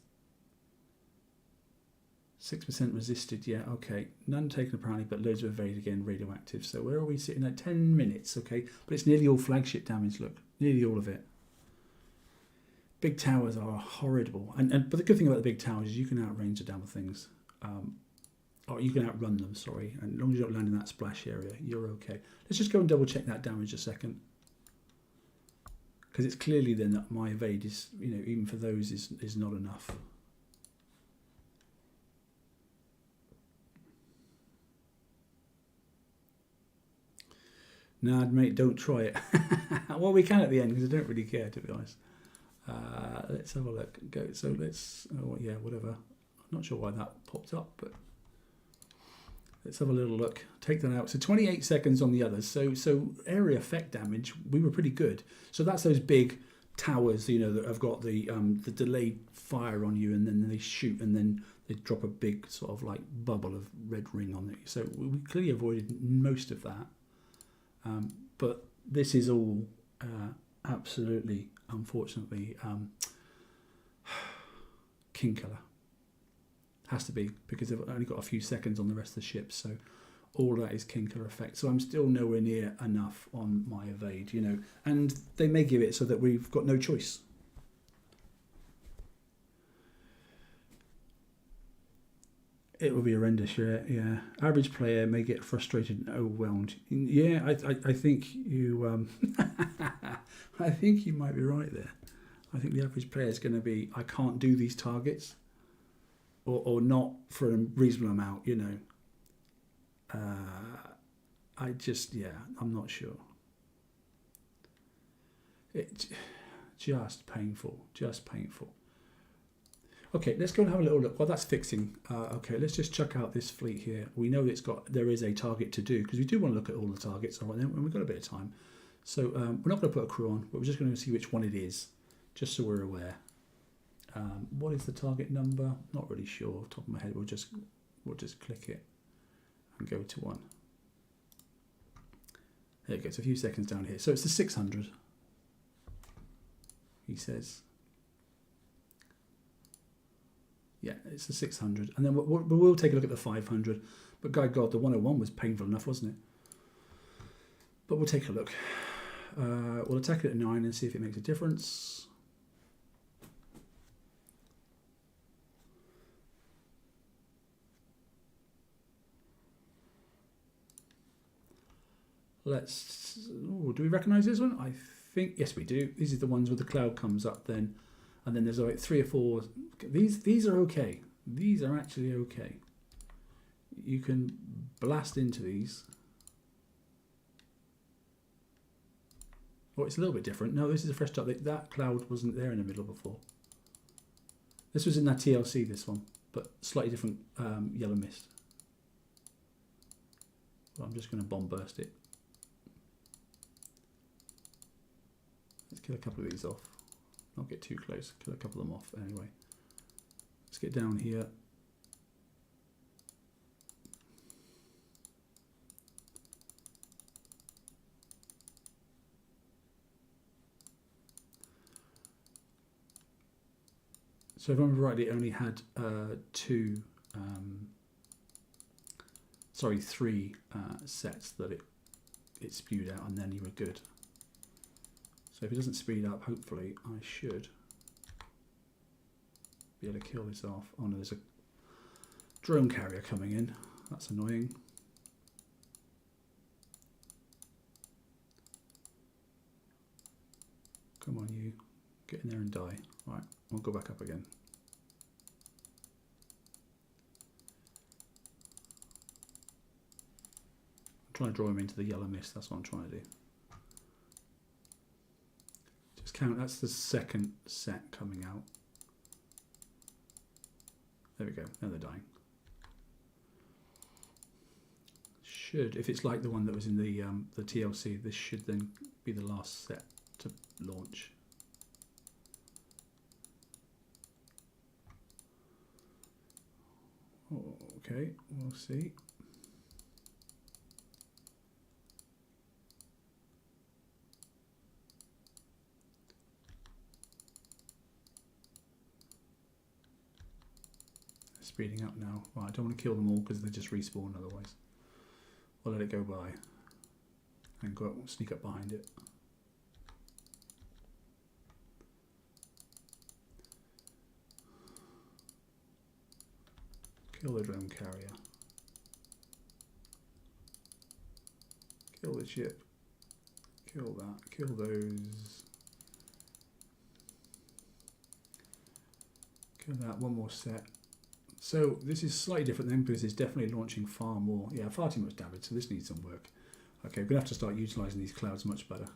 6% resisted. Yeah, okay. None taken apparently, but loads of evade again. Radioactive. So where are we sitting at? 10 minutes. Okay, but it's nearly all flagship damage. Look, nearly all of it. Big towers are horrible, but the good thing about the big towers is you can outrange the damn things, or you can outrun them. Sorry, and as long as you don't land in that splash area, you're okay. Let's just go and double check that damage a second, because it's clearly then that my evade is, you know, even for those is not enough. Nah, mate, don't try it. Well, we can at the end because I don't really care, to be honest. Let's have a look. Go. So let's. Oh yeah, whatever. I'm not sure why that popped up, but let's have a little look. Take that out. So 28 seconds on the others. So area effect damage, we were pretty good. So that's those big towers, you know, that have got the delayed fire on you, and then they shoot, and then they drop a big sort of like bubble of red ring on it. So we clearly avoided most of that. But this is all absolutely, unfortunately, king killer. Has to be, because they've only got a few seconds on the rest of the ships, so all that is king killer effect. So I'm still nowhere near enough on my evade, you know, and they may give it so that we've got no choice. It will be horrendous, yeah. Average player may get frustrated and overwhelmed. Yeah, I think you I think you might be right there. I think the average player is going to be, I can't do these targets, or not for a reasonable amount, you know. I'm not sure. It's just painful, Okay, let's go and have a little look. Well, that's fixing. Okay, let's just check out this fleet here. We know there is a target to do, because we do want to look at all the targets. All right, then, and we've got a bit of time. So we're not going to put a crew on, but we're just going to see which one it is, just so we're aware. What is the target number? Not really sure off the top of my head. We'll just click it and go to one. There it goes. A few seconds down here. So it's the 600. He says. Yeah, it's the 600. And then we'll take a look at the 500. But God, the 101 was painful enough, wasn't it? But we'll take a look. We'll attack it at 9 and see if it makes a difference. Do we recognise this one? I think, yes we do. These are the ones where the cloud comes up then. And then there's like 3 or 4. These are okay. These are actually okay. You can blast into these. Oh, it's a little bit different. No, this is a fresh start. That cloud wasn't there in the middle before. This was in that TLC, this one, but slightly different yellow mist. Well, I'm just going to bomb burst it. Let's kill a couple of these off. Not get too close. Kill a couple of them off anyway. Let's get down here. So if I remember rightly, it only had 3 sets that it spewed out, and then you were good. So if it doesn't speed up, hopefully I should be able to kill this off. Oh no, there's a drone carrier coming in. That's annoying. Come on, you. Get in there and die. Right, we'll go back up again. I'm trying to draw him into the yellow mist. That's what I'm trying to do. Just count. That's the second set coming out. There we go. Now they're dying. Should, if it's like the one that was in the TLC, this should then be the last set to launch. Okay, we'll see. speeding up now. Right, I don't want to kill them all because they just respawn otherwise. We'll let it go by and go up, sneak up behind it. Kill the drone carrier. Kill the ship. Kill that. Kill those. Kill that. One more set. So this is slightly different then because it's definitely launching far more. Yeah, far too much damage. So this needs some work. Okay, we're going to have to start utilising these clouds much better.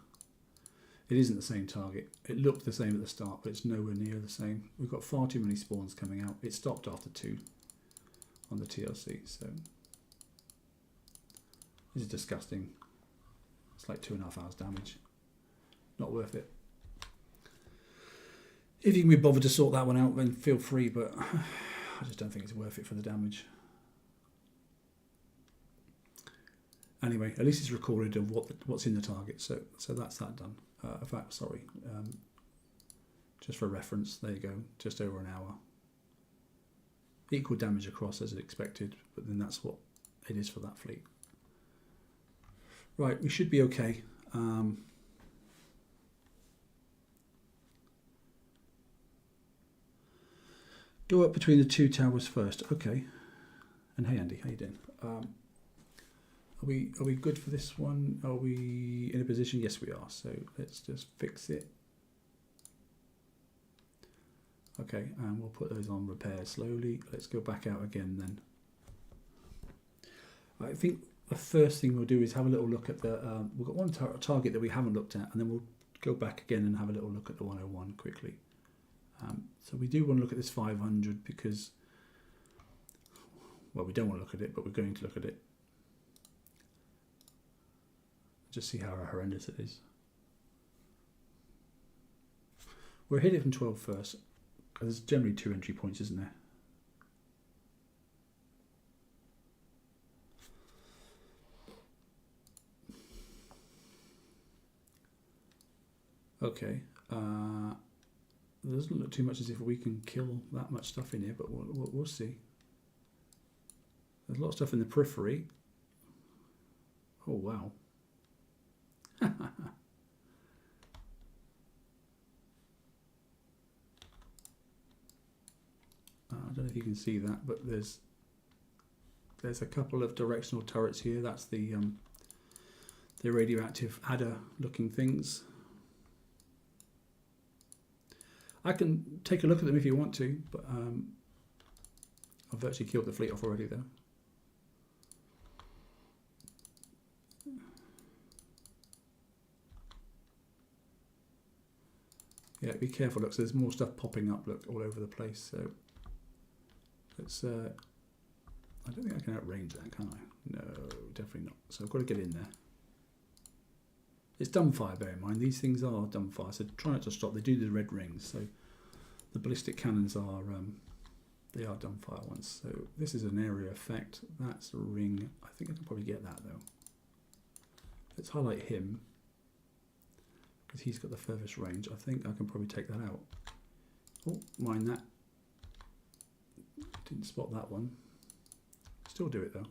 It isn't the same target. It looked the same at the start, but it's nowhere near the same. We've got far too many spawns coming out. It stopped after 2 on the TLC. So this is disgusting. It's like 2.5 hours damage. Not worth it. If you can be bothered to sort that one out, then feel free, but I just don't think it's worth it for the damage. Anyway, at least it's recorded of what's in the target, so that's that done. In fact, sorry, just for reference, there you go, just over an hour. Equal damage across as expected, but then that's what it is for that fleet. Right, we should be okay. Go up between the 2 towers first. Okay. And hey Andy, how you doing? Are we good for this one? Are we in a position? Yes, we are. So let's just fix it. Okay, and we'll put those on repair slowly. Let's go back out again then. I think the first thing we'll do is have a little look at the, we've got one target that we haven't looked at, and then we'll go back again and have a little look at the 101 quickly. So we do want to look at this 500 because, well, we don't want to look at it, but we're going to look at it. Just see how horrendous it is. We'll hit it from 12 first, because there's generally 2 entry points, isn't there? Okay, it doesn't look too much as if we can kill that much stuff in here, but we'll see. There's a lot of stuff in the periphery. Oh wow. I don't know if you can see that, but there's a couple of directional turrets here. That's the radioactive adder looking things. I can take a look at them if you want to, but I've virtually killed the fleet off already though. Yeah, be careful, look, so there's more stuff popping up, look, all over the place, so let's, I don't think I can outrange that, can I? No, definitely not. So I've got to get in there. It's dumbfire, bear in mind, these things are dumbfire, so try not to stop. They do the red rings, so the ballistic cannons are, they are dumbfire ones. So this is an area effect, that's a ring. I think I can probably get that though. Let's highlight him, because he's got the furthest range. I think I can probably take that out. Oh, mind that. Didn't spot that one. Still do it though.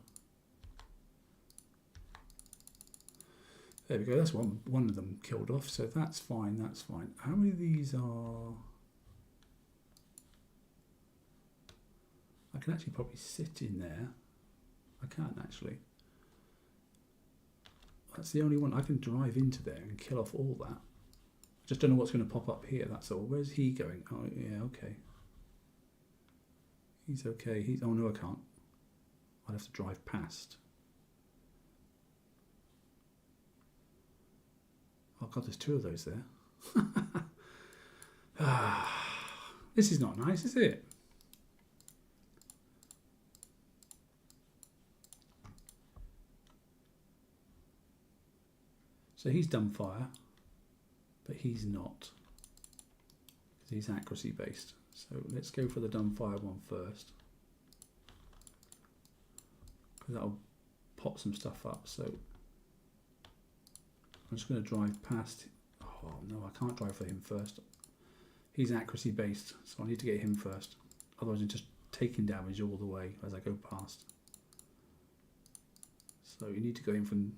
There we go, that's one of them killed off, so that's fine, that's fine. How many of these are... I can actually probably sit in there. I can actually. That's the only one. I can drive into there and kill off all that. Just don't know what's going to pop up here, that's all. Where's he going? Oh, yeah, okay. He's okay. He's... Oh, no, I can't. I'd have to drive past. Oh god, there's 2 of those there. This is not nice, is it? So he's dumbfire, but he's not, because he's accuracy based. So let's go for the dumbfire one first, because that'll pop some stuff up. So I'm just going to drive past. Oh no, I can't drive for him first. He's accuracy based, so I need to get him first. Otherwise, I just taking damage all the way as I go past. So you need to go in from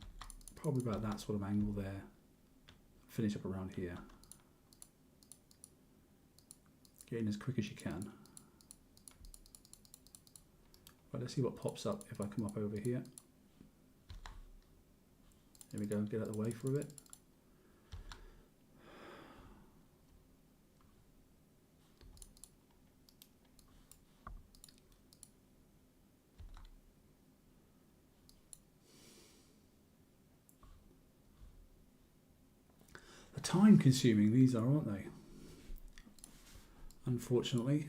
probably about that sort of angle there. Finish up around here. Get in as quick as you can. Right, let's see what pops up if I come up over here. There we go, get out of the way for a bit. The time consuming these are, aren't they? Unfortunately.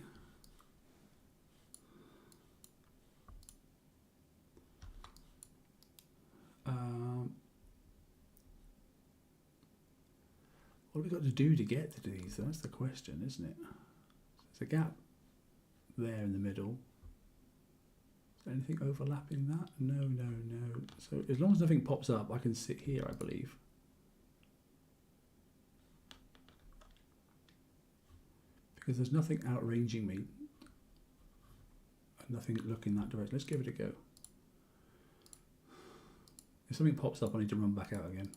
What have we got to do to get to these? That's the question, isn't it? There's a gap there in the middle. Is there anything overlapping that? No, no, no. So as long as nothing pops up, I can sit here, I believe. Because there's nothing outranging me. And nothing looking that direction. Let's give it a go. If something pops up, I need to run back out again.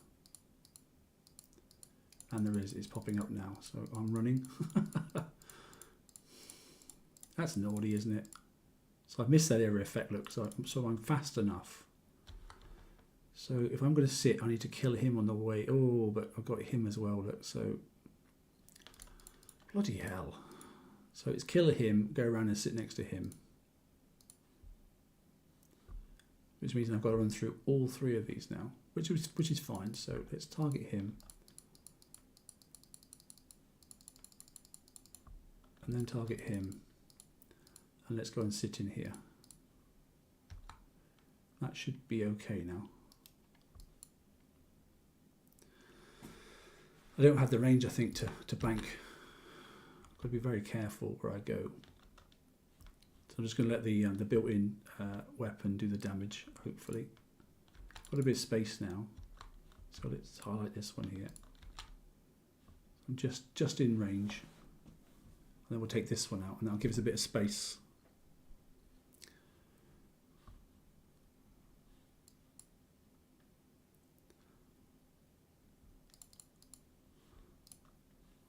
And there is, it's popping up now, so I'm running. That's naughty, isn't it? So I've missed that area effect, look, so I'm fast enough. So if I'm going to sit, I need to kill him on the way. Oh, but I've got him as well, look, so... Bloody hell. So it's kill him, go around and sit next to him. Which means I've got to run through all three of these now, which is fine. So let's target him. And then target him. And let's go and sit in here. That should be okay now. I don't have the range, I think, to blank. I've got to be very careful where I go. So I'm just going to let the built-in weapon do the damage, hopefully. Got a bit of space now. So let's highlight this one here. I'm just in range. And then we'll take this one out, and that'll give us a bit of space.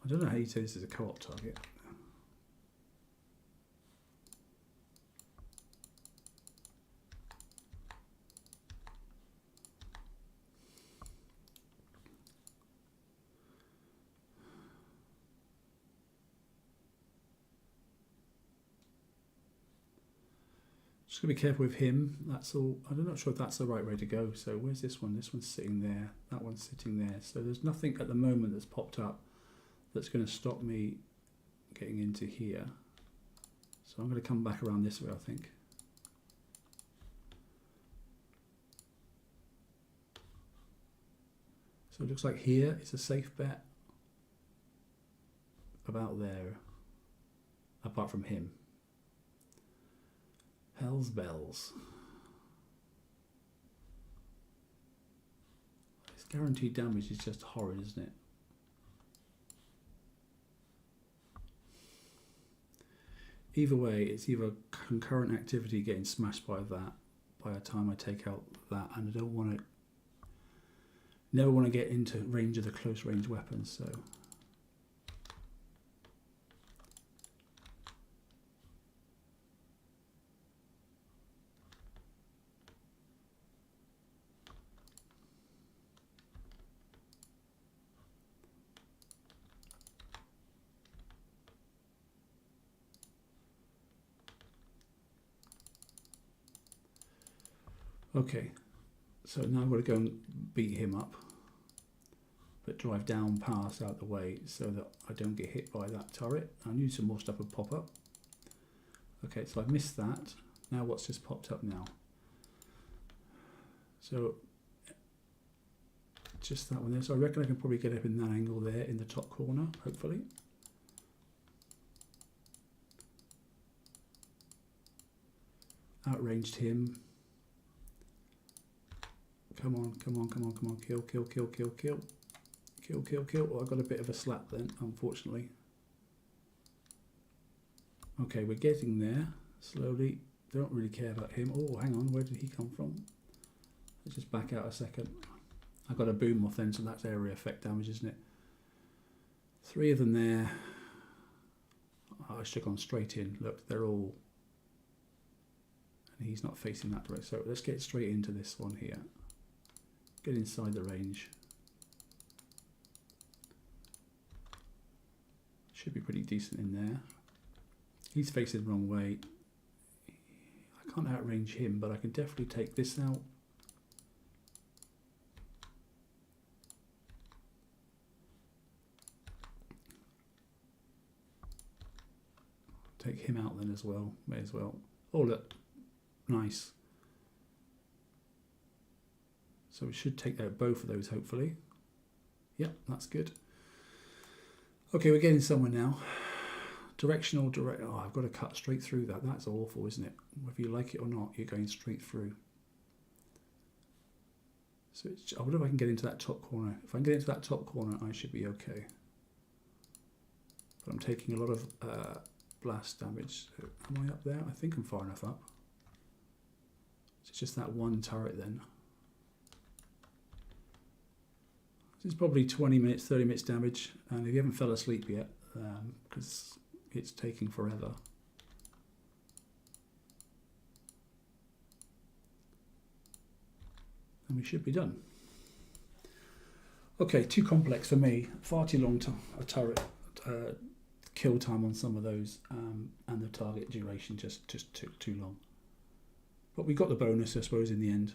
I don't know how you say this is a co-op target. Just gonna be careful with him. That's all. I'm not sure if that's the right way to go. So where's this one? This one's sitting there. That one's sitting there. So there's nothing at the moment that's popped up that's going to stop me getting into here. So I'm going to come back around this way, I think. So it looks like here is a safe bet. About there, apart from him. Hell's bells. This guaranteed damage is just horrid, isn't it? Either way, it's either concurrent activity getting smashed by that by the time I take out that, and I don't want to, never want to get into range of the close range weapons, so. Okay, so now I've got to go and beat him up, but drive down past out the way so that I don't get hit by that turret. I knew some more stuff would pop up. Okay, so I've missed that. Now what's just popped up now? So just that one there. So I reckon I can probably get up in that angle there in the top corner, hopefully. Outranged him. Come on, come on, come on, come on, kill, kill, kill, kill, kill. Kill, kill, kill. Oh, I got a bit of a slap then, unfortunately. Okay, we're getting there. Slowly. Don't really care about him. Oh, hang on. Where did he come from? Let's just back out a second. I've got a boom off then, so that's area effect damage, isn't it? 3 of them there. Oh, I should have gone straight in. Look, they're all... And he's not facing that direction. So let's get straight into this one here. Get inside the range. Should be pretty decent in there. He's facing the wrong way. I can't outrange him, but I can definitely take this out. Take him out then as well. May as well. Oh look, nice. So we should take out both of those hopefully. Yep, that's good. Okay, we're getting somewhere now. Directional, direct. Oh, I've got to cut straight through that. That's awful, isn't it? Whether you like it or not, you're going straight through. So I wonder if I can get into that top corner. If I can get into that top corner, I should be okay. But I'm taking a lot of blast damage. So am I up there? I think I'm far enough up. It's just that one turret then. This is probably 20 minutes, 30 minutes damage. And if you haven't fell asleep yet, because it's taking forever. And we should be done. Okay, too complex for me. Far too long a turret kill time on some of those, and the target duration just took too long. But we got the bonus, I suppose, in the end.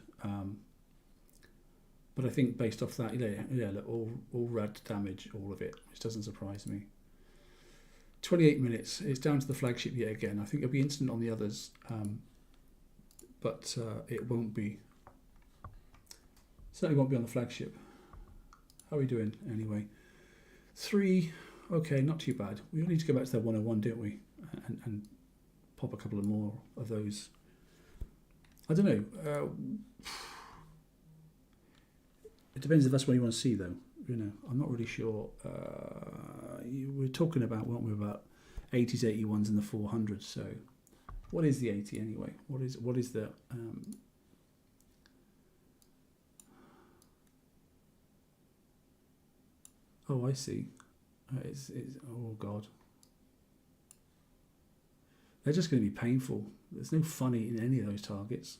But I think based off that, yeah, look, all rad damage, all of it, which doesn't surprise me. 28 minutes. It's down to the flagship yet again. I think it'll be instant on the others, but it won't be. Certainly won't be on the flagship. How are we doing anyway? 3. Okay, not too bad. We need to go back to that 101, don't we? And pop a couple of more of those. I don't know. It depends if that's what you want to see, though. You know, I'm not really sure. We're talking about, weren't we, about 80s, 81s, and the 400s. So, what is the 80 anyway? What is the Oh, I see. It's oh god. They're just going to be painful. There's no funny in any of those targets.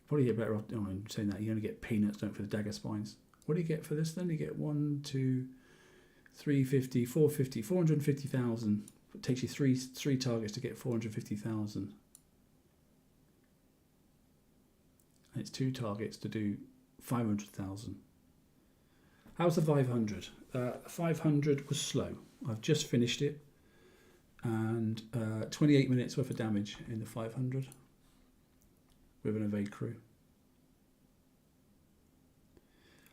Probably get better off. Oh, I'm saying that you only get peanuts, don't, for the dagger spines. What do you get for this then? You get 1, 2, 350, 450, 450,000. It takes you three targets to get 450,000. And it's 2 targets to do 500,000. How's the 500? 500 was slow. I've just finished it. And 28 minutes worth of damage in the 500 with an evade crew.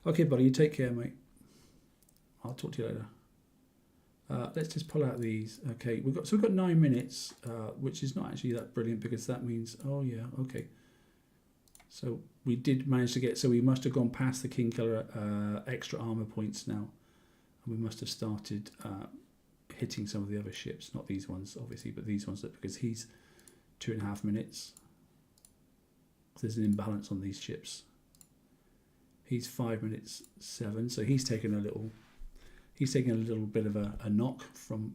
Okay, buddy, you take care, mate. I'll talk to you later. Let's just pull out these. Okay, we've got 9 minutes, which is not actually that brilliant because that means, oh yeah, okay. So we did manage to get, so we must have gone past the King Killer extra armor points now. And we must have started hitting some of the other ships, not these ones obviously, but these ones, because he's 2.5 minutes. There's an imbalance on these ships. He's 5 minutes 7, so he's taken a little bit of a knock from.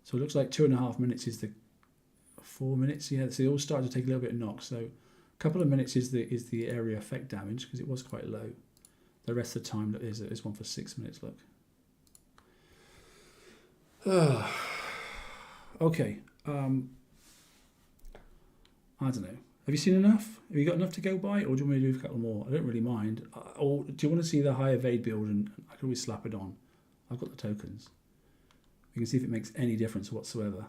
So it looks like 2.5 minutes is the 4 minutes. Yeah, so they all started to take a little bit of knock. So a couple of minutes is the area effect damage because it was quite low. The rest of the time is one for 6 minutes. Look. Okay. I don't know. Have you seen enough? Have you got enough to go by, or do you want me to do a couple more? I don't really mind. Or do you want to see the high evade build, and I can always slap it on. I've got the tokens. We can see if it makes any difference whatsoever.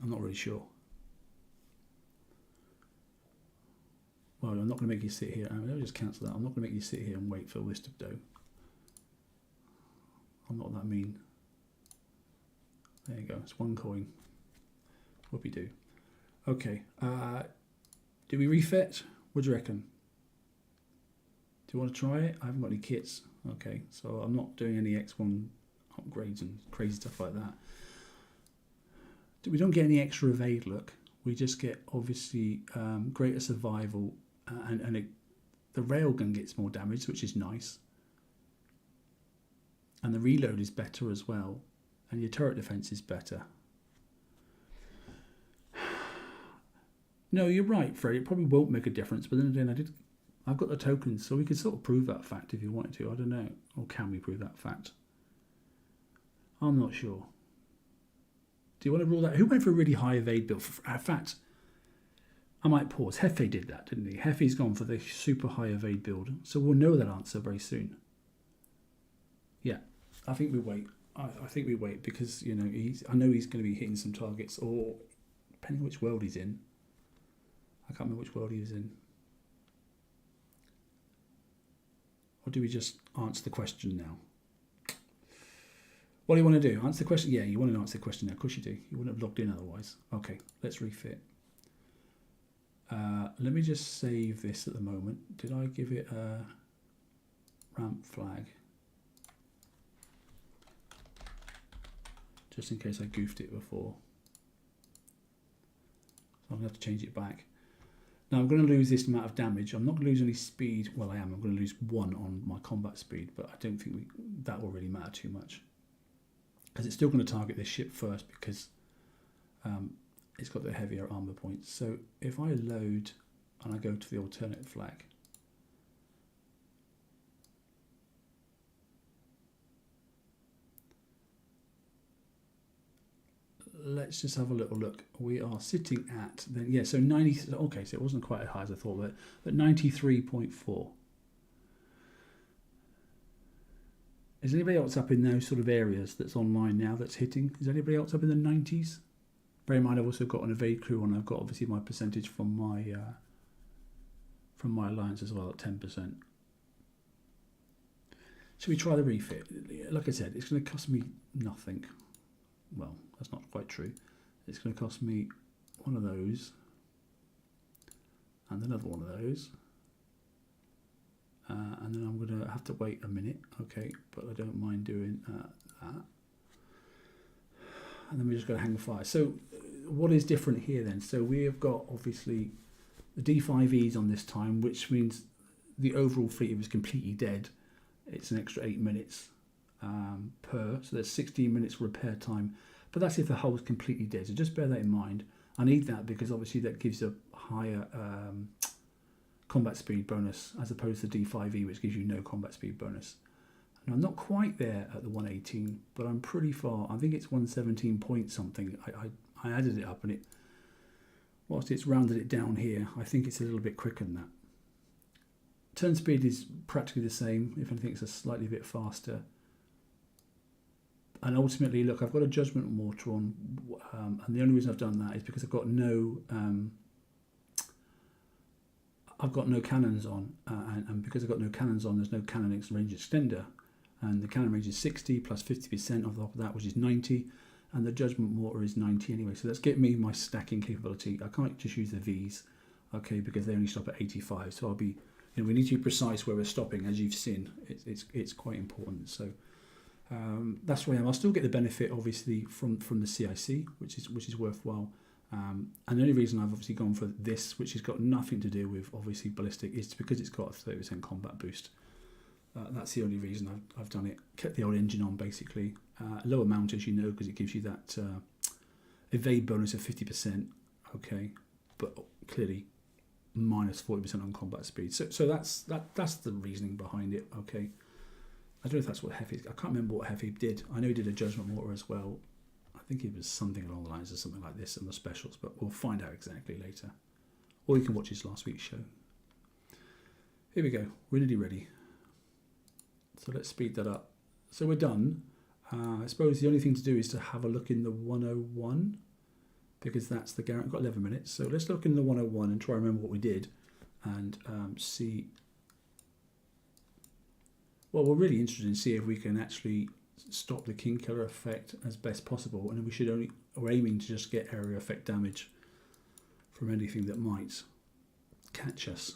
I'm not really sure. Well, I'm not going to make you sit here. Let me just cancel that. I'm not going to make you sit here and wait for this to do. I'm not that mean. There you go. It's 1 coin. Whoopie-doo. Okay. Do we refit? What do you reckon? Do you want to try it? I haven't got any kits. Okay, so I'm not doing any X1 upgrades and crazy stuff like that. We don't get any extra evade look. We just get obviously greater survival, and the railgun gets more damage, which is nice. And the reload is better as well, and your turret defense is better. No, you're right, Fred. It probably won't make a difference, but then again, I've got the tokens, so we could sort of prove that fact if you wanted to. I don't know, or can we prove that fact? I'm not sure. Do you want to rule that? Who went for a really high evade build? In fact, I might pause. Hefe did that, didn't he? Hefe's gone for the super high evade build, so we'll know that answer very soon. Yeah, I think we wait. I think we wait because I know he's going to be hitting some targets, or depending on which world he's in. I can't remember which world he was in. Or do we just answer the question now? What do you want to do? Answer the question? Yeah, you want to answer the question now. Of course you do. You wouldn't have logged in otherwise. Okay, let's refit. Let me just save this at the moment. Did I give it a ramp flag? Just in case I goofed it before. So I'm going to have to change it back. Now I'm going to lose this amount of damage. I'm not going to lose any speed. Well, I am. I'm going to lose 1 on my combat speed, but I don't think that will really matter too much. Because it's still going to target this ship first because it's got the heavier armor points. So if I load and I go to the alternate flag, let's just have a little look. We are sitting at then, yeah, so 90. Okay, so it wasn't quite as high as I thought, but 93.4. Is anybody else up in those sort of areas that's online now that's hitting? Is anybody else up in the 90s? Bear in mind, I've also got an evade crew on. I've got obviously my percentage from my alliance as well at 10%. Should we try the refit? Like I said, it's going to cost me nothing. Well, that's not quite true. It's going to cost me one of those and another one of those. And then I'm going to have to wait a minute, okay, but I don't mind doing that. And then we're just going to hang fire. So what is different here then? So we have got obviously the D5Es on this time, which means the overall fleet was completely dead. It's an extra 8 minutes per, so there's 16 minutes repair time. But that's if the hull is completely dead, so just bear that in mind. I need that because obviously that gives a higher combat speed bonus as opposed to D5E, which gives you no combat speed bonus. And I'm not quite there at the 118, but I'm pretty far. I think it's 117 point something. I added it up, and whilst it's rounded it down here, I think it's a little bit quicker than that. Turn speed is practically the same. If anything, it's a slightly bit faster. And ultimately, look, I've got a judgment mortar on, and the only reason I've done that is because I've got no cannons on, and because I've got no cannons on, there's no cannon range extender, and the cannon range is 60 plus 50% of that, which is 90, and the judgment mortar is 90 anyway. So let's get me my stacking capability. I can't just use the V's, okay, because they only stop at 85. So I'll be, we need to be precise where we're stopping, as you've seen. It's quite important. So that's where I am. I'll still get the benefit, obviously, from the CIC, which is worthwhile. And the only reason I've obviously gone for this, which has got nothing to do with obviously ballistic, is because it's got a 30% combat boost. That's the only reason I've done it. Kept the old engine on basically. Lower mount, as you know, because it gives you that evade bonus of 50%. Okay, but clearly minus 40% on combat speed. So that's the reasoning behind it. Okay, I don't know if that's what Hefe. I can't remember what Hefe did. I know he did a judgment mortar as well. I think it was something along the lines of something like this in the specials, but we'll find out exactly later. Or you can watch his last week's show. Here we go. We're nearly ready. So let's speed that up. So we're done. I suppose the only thing to do is to have a look in the 101, because that's the Garrison. We've got 11 minutes. So let's look in the 101 and try and remember what we did and see. Well, we're really interested in see if we can actually stop the King Killer effect as best possible, and we're aiming to just get area effect damage from anything that might catch us.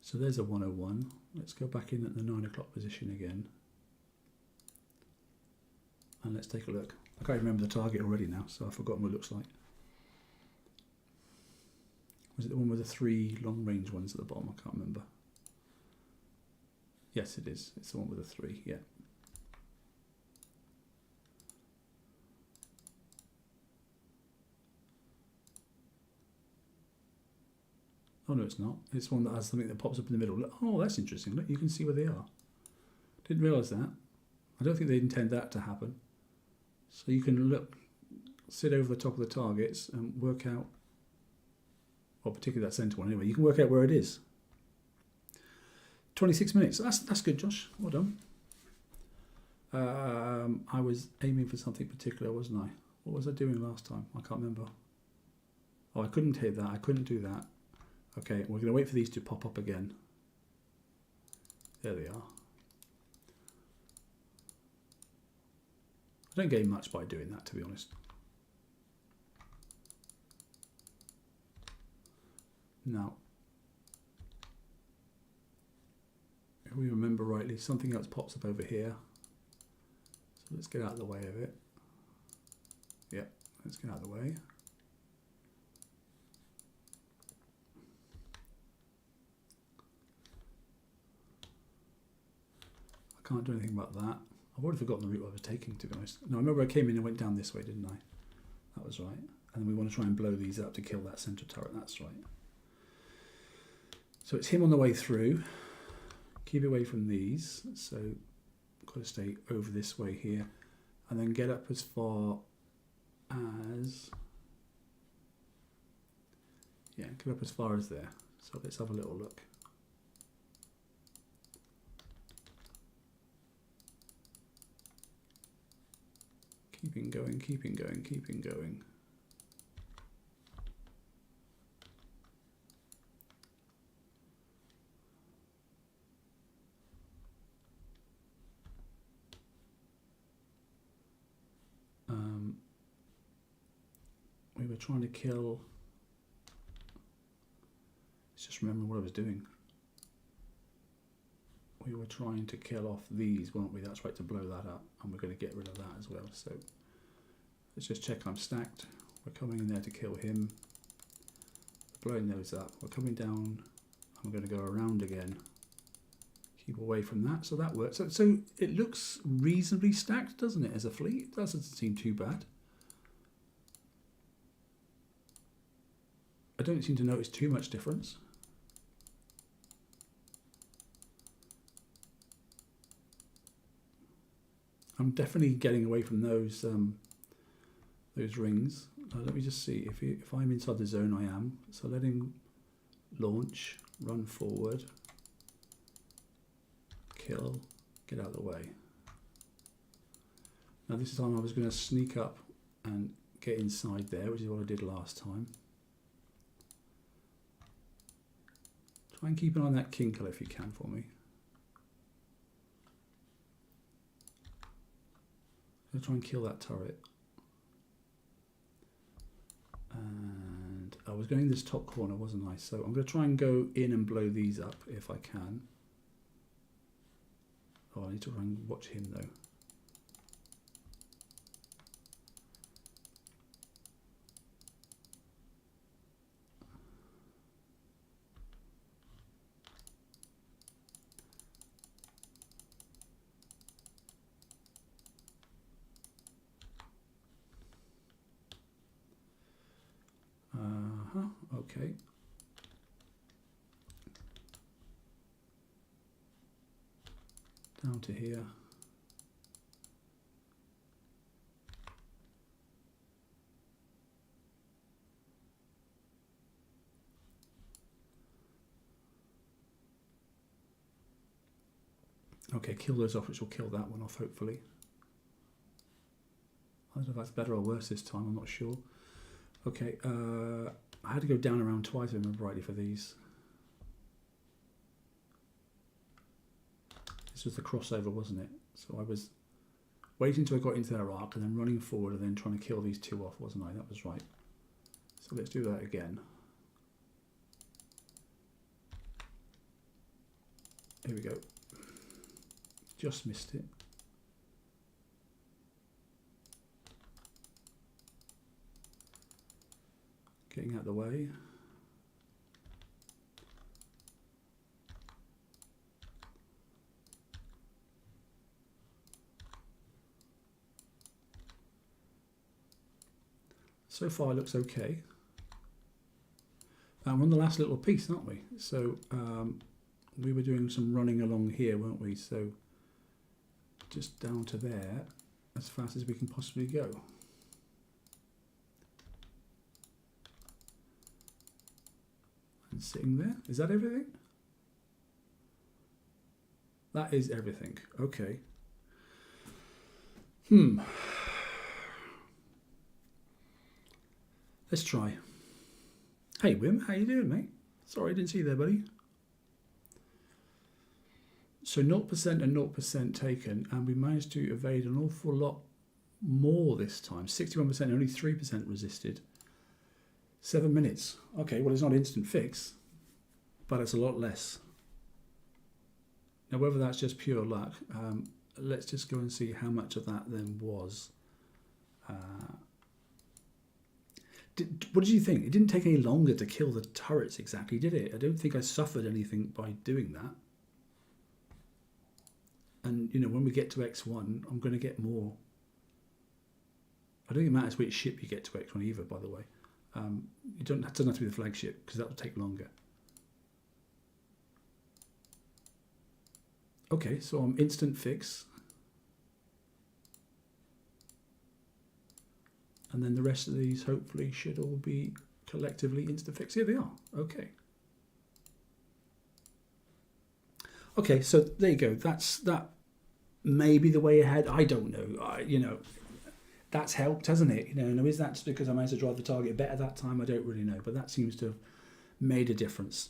So there's a 101. Let's go back in at the 9 o'clock position again. And let's take a look. I can't remember the target already now, so I've forgotten what it looks like. Was it the one with the 3 long range ones at the bottom? I can't remember. Yes, it is. It's the one with the 3, yeah. Oh no, it's not. It's one that has something that pops up in the middle. Look, oh, that's interesting. Look, you can see where they are. Didn't realise that. I don't think they intend that to happen. So you can look, sit over the top of the targets and work out, well, particularly that centre one anyway, you can work out where it is. 26 minutes. That's good, Josh. Well done. I was aiming for something particular, wasn't I? What was I doing last time? I can't remember. Oh, I couldn't hit that. I couldn't do that. Okay, we're going to wait for these to pop up again. There they are. I don't gain much by doing that, to be honest. Now, if we remember rightly, something else pops up over here. So let's get out of the way of it. Yep, let's get out of the way. I can't do anything about that. I've already forgotten the route I was taking, to be honest. No, I remember I came in and went down this way, didn't I? That was right. And we want to try and blow these up to kill that centre turret. That's right. So it's him on the way through. Keep away from these. So got to stay over this way here. And then get up as far as... yeah, get up as far as there. So let's have a little look. Keeping going, keeping going, keeping going. We were trying to kill... let's just remember what I was doing. We were trying to kill off these, weren't we? That's right, to blow that up, and we're going to get rid of that as well. So let's just check I'm stacked. We're coming in there to kill him. Blowing those up. We're coming down. I'm going to go around again. Keep away from that. So that works. So it looks reasonably stacked, doesn't it, as a fleet? That doesn't seem too bad. I don't seem to notice too much difference. I'm definitely getting away from those rings. Let me just see if I'm inside the zone. I am. So let him launch, run forward, kill, get out of the way. Now this time I was going to sneak up and get inside there, which is what I did last time. Try and keep an eye on that king killer if you can for me. I'm going to try and kill that turret. And I was going this top corner, wasn't I? So I'm going to try and go in and blow these up if I can. Oh, I need to try and watch him though. Okay. Down to here. Okay, kill those off, which will kill that one off, hopefully. I don't know if that's better or worse this time, I'm not sure. Okay, I had to go down around twice, if I remember rightly, for these. This was the crossover, wasn't it? So I was waiting until I got into their arc and then running forward and then trying to kill these two off, wasn't I? That was right. So let's do that again. Here we go. Just missed it. Getting out of the way. So far it looks okay. And we're on the last little piece, aren't we? So we were doing some running along here, weren't we? So just down to there as fast as we can possibly go. And sitting there, is that everything? That is everything. Okay. Let's try. Hey Wim, how you doing, mate? Sorry, I didn't see you there, buddy. So 0% and 0% taken, and we managed to evade an awful lot more this time. 61%, only 3% resisted. 7 minutes. Okay, well it's not instant fix, but it's a lot less. Now whether that's just pure luck, let's just go and see how much of that then was. What did you think? It didn't take any longer to kill the turrets exactly, did it? I don't think I suffered anything by doing that. And, you know, when we get to X1, I'm going to get more. I don't think it matters which ship you get to X1 either, by the way. It doesn't have to be the flagship, because that will take longer. Okay, so I'm instant fix. And then the rest of these hopefully should all be collectively instant fix. Here they are. Okay. Okay, so there you go. That may be the way ahead. I don't know. You know, that's helped, hasn't it? You know, now is that just because I managed to drive the target better that time? I don't really know, but that seems to have made a difference.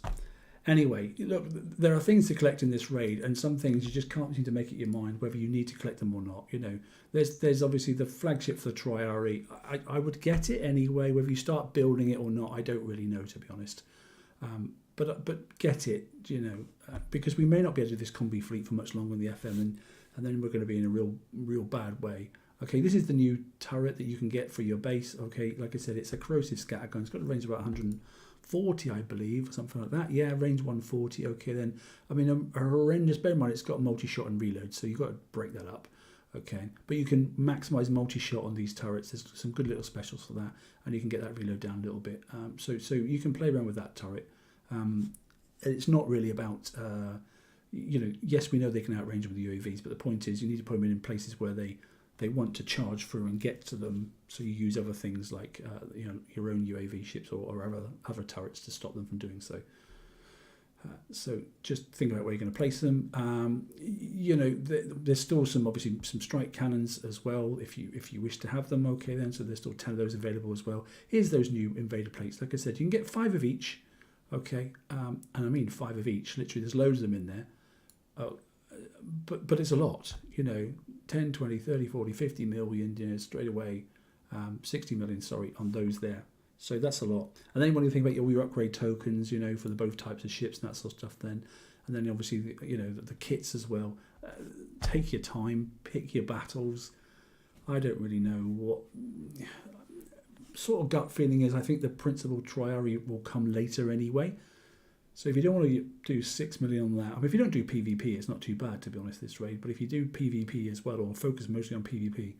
Anyway, look, there are things to collect in this raid, and some things you just can't seem to make up your mind whether you need to collect them or not. You know, there's obviously the flagship for the Triarii. I would get it anyway, whether you start building it or not. I don't really know, to be honest. But get it, you know, because we may not be able to do this combi fleet for much longer in the FM, and then we're going to be in a real bad way. Okay, this is the new turret that you can get for your base. Okay, like I said, it's a corrosive scattergun. It's got a range of about 140, I believe, or something like that. Yeah, range 140. Okay, then, I mean, a horrendous, bear in mind, it's got multi-shot and reload, so you've got to break that up. Okay, but you can maximise multi-shot on these turrets. There's some good little specials for that, and you can get that reload down a little bit. So you can play around with that turret. It's not really about, you know, yes, we know they can outrange with the UAVs, but the point is you need to put them in places where they want to charge through and get to them. So you use other things like, you know, your own UAV ships or other turrets to stop them from doing so. So just think about where you're going to place them. You know, there's still obviously some strike cannons as well if you wish to have them. Okay, then, so there's still 10 of those available as well. Here's those new invader plates. Like I said, you can get 5 of each. Okay, and I mean 5 of each. Literally, there's loads of them in there. But it's a lot. You know, 10, 20, 30, 40, 50 million. You know, straight away, 60 million. Sorry, on those there. So that's a lot. And then when you think about your upgrade tokens, you know, for the both types of ships and that sort of stuff, then, and then obviously, you know, the kits as well. Take your time, pick your battles. I don't really know what sort of gut feeling is. I think the Principal Triarii will come later anyway. So if you don't want to do 6 million on that, I mean, if you don't do PvP, it's not too bad, to be honest, this raid. But if you do PvP as well, or focus mostly on PvP,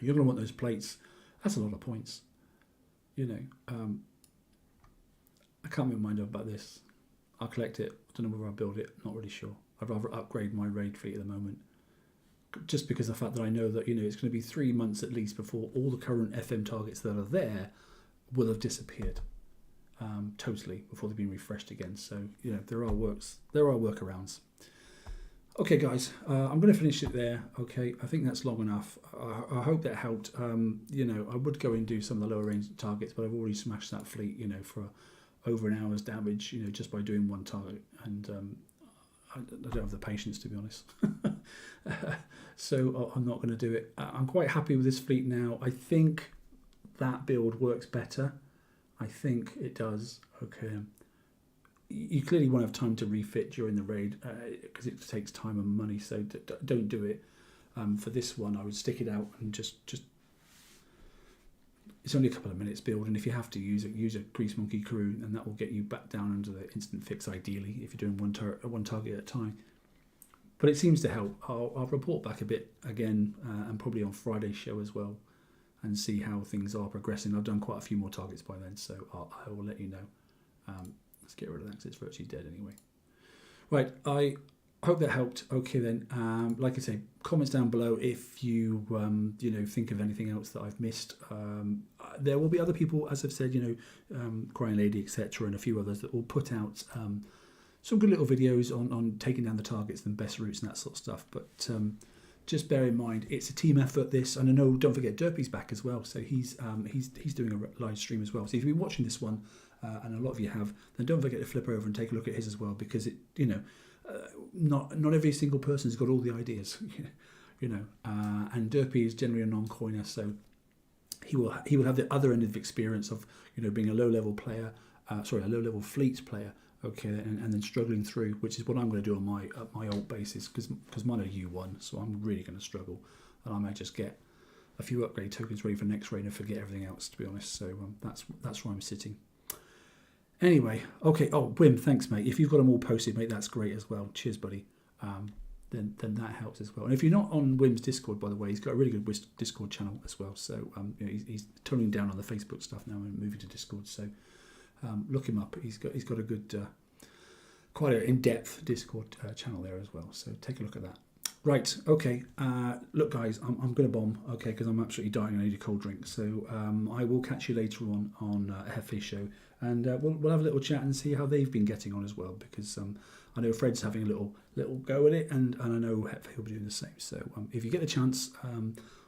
you're going to want those plates. That's a lot of points. You know, I can't make my mind up about this. I'll collect it. I don't know whether I'll build it. Not really sure. I'd rather upgrade my raid fleet at the moment, just because of the fact that I know that, you know, it's going to be 3 months at least before all the current FM targets that are there will have disappeared totally before they've been refreshed again. So, you know, there are workarounds. Okay, guys, I'm going to finish it there. Okay, I think that's long enough. I hope that helped. You know, I would go and do some of the lower range targets, but I've already smashed that fleet, you know, for over an hour's damage, you know, just by doing one target. And I don't have the patience, to be honest. So I'm not going to do it. I'm quite happy with this fleet now. I think that build works better. I think it does. Okay. you clearly won't have time to refit during the raid because it takes time and money. So don't do it. For this one, I would stick it out and just. It's only a couple of minutes build, and if you have to use a Grease Monkey crew, and that will get you back down under the instant fix. Ideally, if you're doing one target at a time. But it seems to help. I'll report back a bit again, and probably on Friday's show as well, and see how things are progressing. I've done quite a few more targets by then, so I will let you know. Let's get rid of that because it's virtually dead anyway. Right, I hope that helped. Okay then, like I say, comments down below if you think of anything else that I've missed. There will be other people, as I've said, Crying Lady, etc., and a few others that will put out some good little videos on taking down the targets and best routes and that sort of stuff. But just bear in mind, it's a team effort. This, and I know, don't forget, Derpy's back as well. So he's doing a live stream as well. So if you've been watching this one, and a lot of you have, then don't forget to flip over and take a look at his as well, because it, not every single person's got all the ideas, and Derpy is generally a non-coiner, so he will have the other end of experience of being a low-level player, a low-level fleet player, okay, and then struggling through, which is what I'm going to do on my alt basis, because mine are U1, so I'm really going to struggle, and I may just get a few upgrade tokens ready for next raid and forget everything else, to be honest. So that's where I'm sitting. Anyway, okay. Oh, Wim, thanks, mate. If you've got them all posted, mate, that's great as well. Cheers, buddy. Then that helps as well. And if you're not on Wim's Discord, by the way, he's got a really good Discord channel as well. So he's toning down on the Facebook stuff now and moving to Discord. So look him up. He's got a good, quite an in-depth Discord channel there as well. So take a look at that. Right, okay. Look, guys, I'm going to bomb, okay, because I'm absolutely dying. I need a cold drink. So I will catch you later on a Hefe show, and we'll have a little chat and see how they've been getting on as well, because I know Fred's having a little go at it, and I know Hefe will be doing the same. So if you get the chance,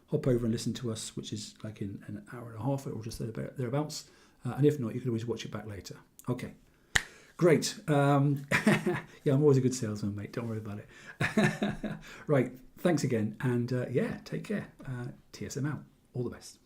hop over and listen to us, which is like in an hour and a half or just thereabouts. And if not, you can always watch it back later. Okay. Great. Yeah, I'm always a good salesman, mate. Don't worry about it. Right. Thanks again. And yeah, take care. TSM out. All the best.